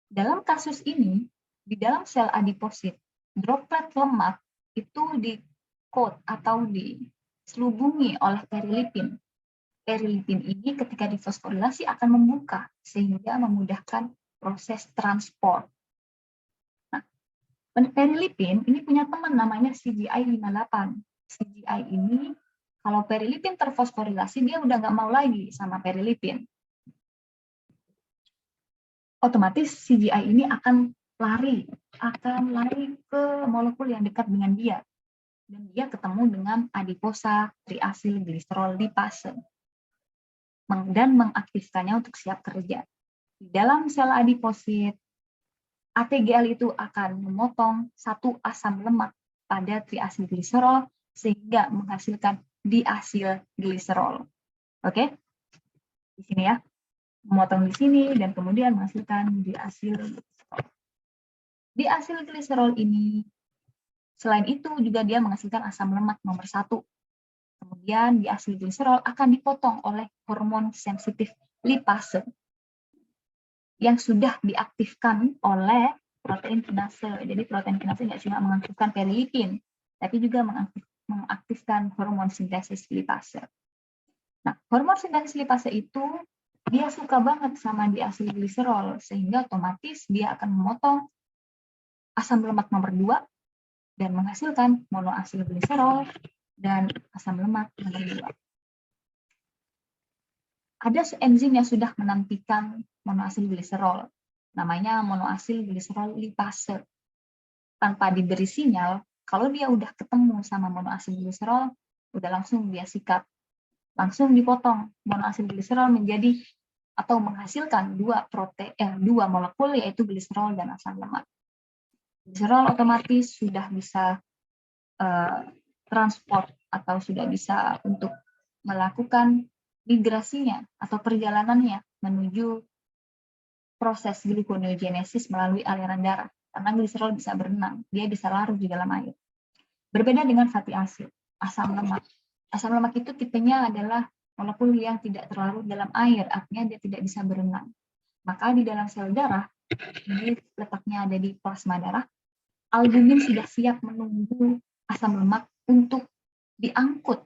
dalam kasus ini, di dalam sel adiposit, droplet lemak itu di-coat atau diselubungi oleh perilipin. Perilipin ini ketika difosforilasi akan membuka sehingga memudahkan proses transport. Nah, perilipin ini punya teman namanya CGI58. CGI ini kalau perilipin terfosforilasi dia udah nggak mau lagi sama perilipin. Otomatis CGI ini akan lari ke molekul yang dekat dengan dia. Dan dia ketemu dengan adiposa triasil gliserol lipase. Dan mengaktifkannya untuk siap kerja. Di dalam sel adiposit, ATGL itu akan memotong satu asam lemak pada triasil gliserol sehingga menghasilkan diasil gliserol. Oke? Di sini ya. memotong di sini dan kemudian menghasilkan diasil. Diasil gliserol ini selain itu juga dia menghasilkan asam lemak nomor 1. Kemudian diasil gliserol akan dipotong oleh hormon sensitif lipase yang sudah diaktifkan oleh protein kinase. Jadi protein kinase nggak cuma mengaktifkan perilipin, tapi juga mengaktifkan hormon sintesis lipase. Nah, hormon sintesis lipase itu dia suka banget sama diasil gliserol, sehingga otomatis dia akan memotong asam lemak nomor 2 dan menghasilkan monoasil gliserol dan asam lemak nomor 2. Ada enzim yang sudah menantikan monoasil gliserol, namanya monoasil gliserol lipase. Tanpa diberi sinyal, kalau dia udah ketemu sama monoasil gliserol, udah langsung dia sikat. Langsung dipotong monoasil gliserol menjadi atau menghasilkan dua molekul, yaitu gliserol dan asam lemak. Gliserol otomatis sudah bisa transport atau sudah bisa untuk melakukan migrasinya atau perjalanannya menuju proses gluconeogenesis melalui aliran darah. Karena gliserol bisa berenang, dia bisa larut di dalam air. Berbeda dengan fatty acid, asam lemak. Asam lemak itu tipenya adalah molekul yang tidak terlarut dalam air, artinya dia tidak bisa berenang. Maka di dalam sel darah, ini letaknya ada di plasma darah, albumin sudah siap menunggu asam lemak untuk diangkut,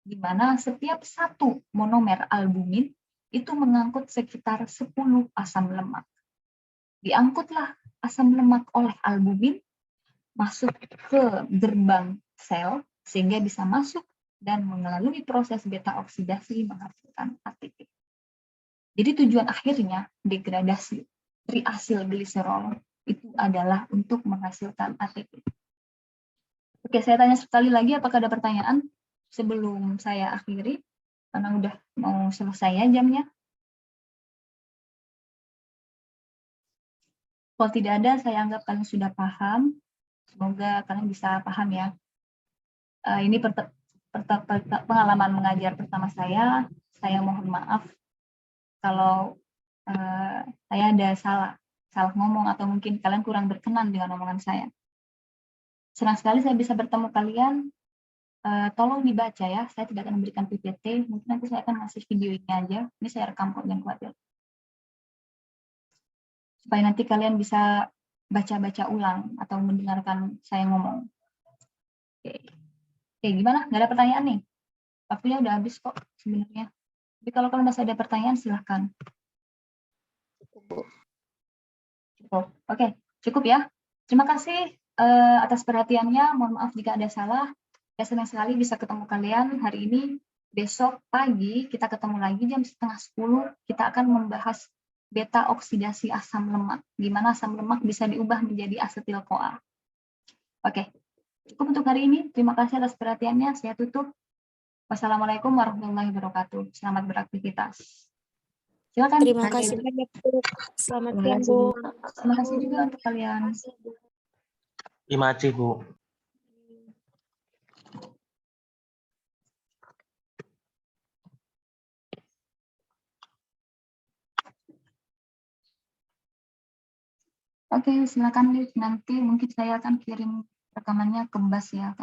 di mana setiap satu monomer albumin itu mengangkut sekitar 10 asam lemak. Diangkutlah asam lemak oleh albumin, masuk ke gerbang sel, sehingga bisa masuk dan melalui proses beta oksidasi menghasilkan ATP. Jadi tujuan akhirnya degradasi triasil gliserol itu adalah untuk menghasilkan ATP. Oke, saya tanya sekali lagi, apakah ada pertanyaan sebelum saya akhiri? Karena udah mau selesai ya jamnya. Kalau tidak ada, saya anggap kalian sudah paham. Semoga kalian bisa paham ya. Ini pengalaman mengajar pertama saya. Saya mohon maaf kalau saya ada salah ngomong atau mungkin kalian kurang berkenan dengan omongan saya. Senang sekali saya bisa bertemu kalian. Tolong dibaca ya, saya tidak akan memberikan PPT, mungkin nanti saya akan ngasih video ini aja. Ini saya rekam kok, jangan khawatir. Supaya nanti kalian bisa baca-baca ulang atau mendengarkan saya ngomong. Oke, gimana? Nggak ada pertanyaan nih? Waktunya udah habis kok sebenarnya. Tapi kalau kalian masih ada pertanyaan, silahkan. Cukup. Oke, cukup ya. Terima kasih atas perhatiannya. Mohon maaf jika ada salah. Saya senang sekali bisa ketemu kalian hari ini. Besok pagi kita ketemu lagi jam 9:30. Kita akan membahas beta oksidasi asam lemak. Gimana asam lemak bisa diubah menjadi asetil-CoA. Oke, cukup untuk hari ini. Terima kasih atas perhatiannya. Saya tutup. Wassalamualaikum warahmatullahi wabarakatuh. Selamat beraktivitas. Silakan.
Terima kasih banyak, Bu. Selamat siang, Bu.
Terima kasih juga untuk kalian.
Terima kasih, Bu.
Oke, silakan nanti mungkin saya akan kirim rekamannya ke Bas ya.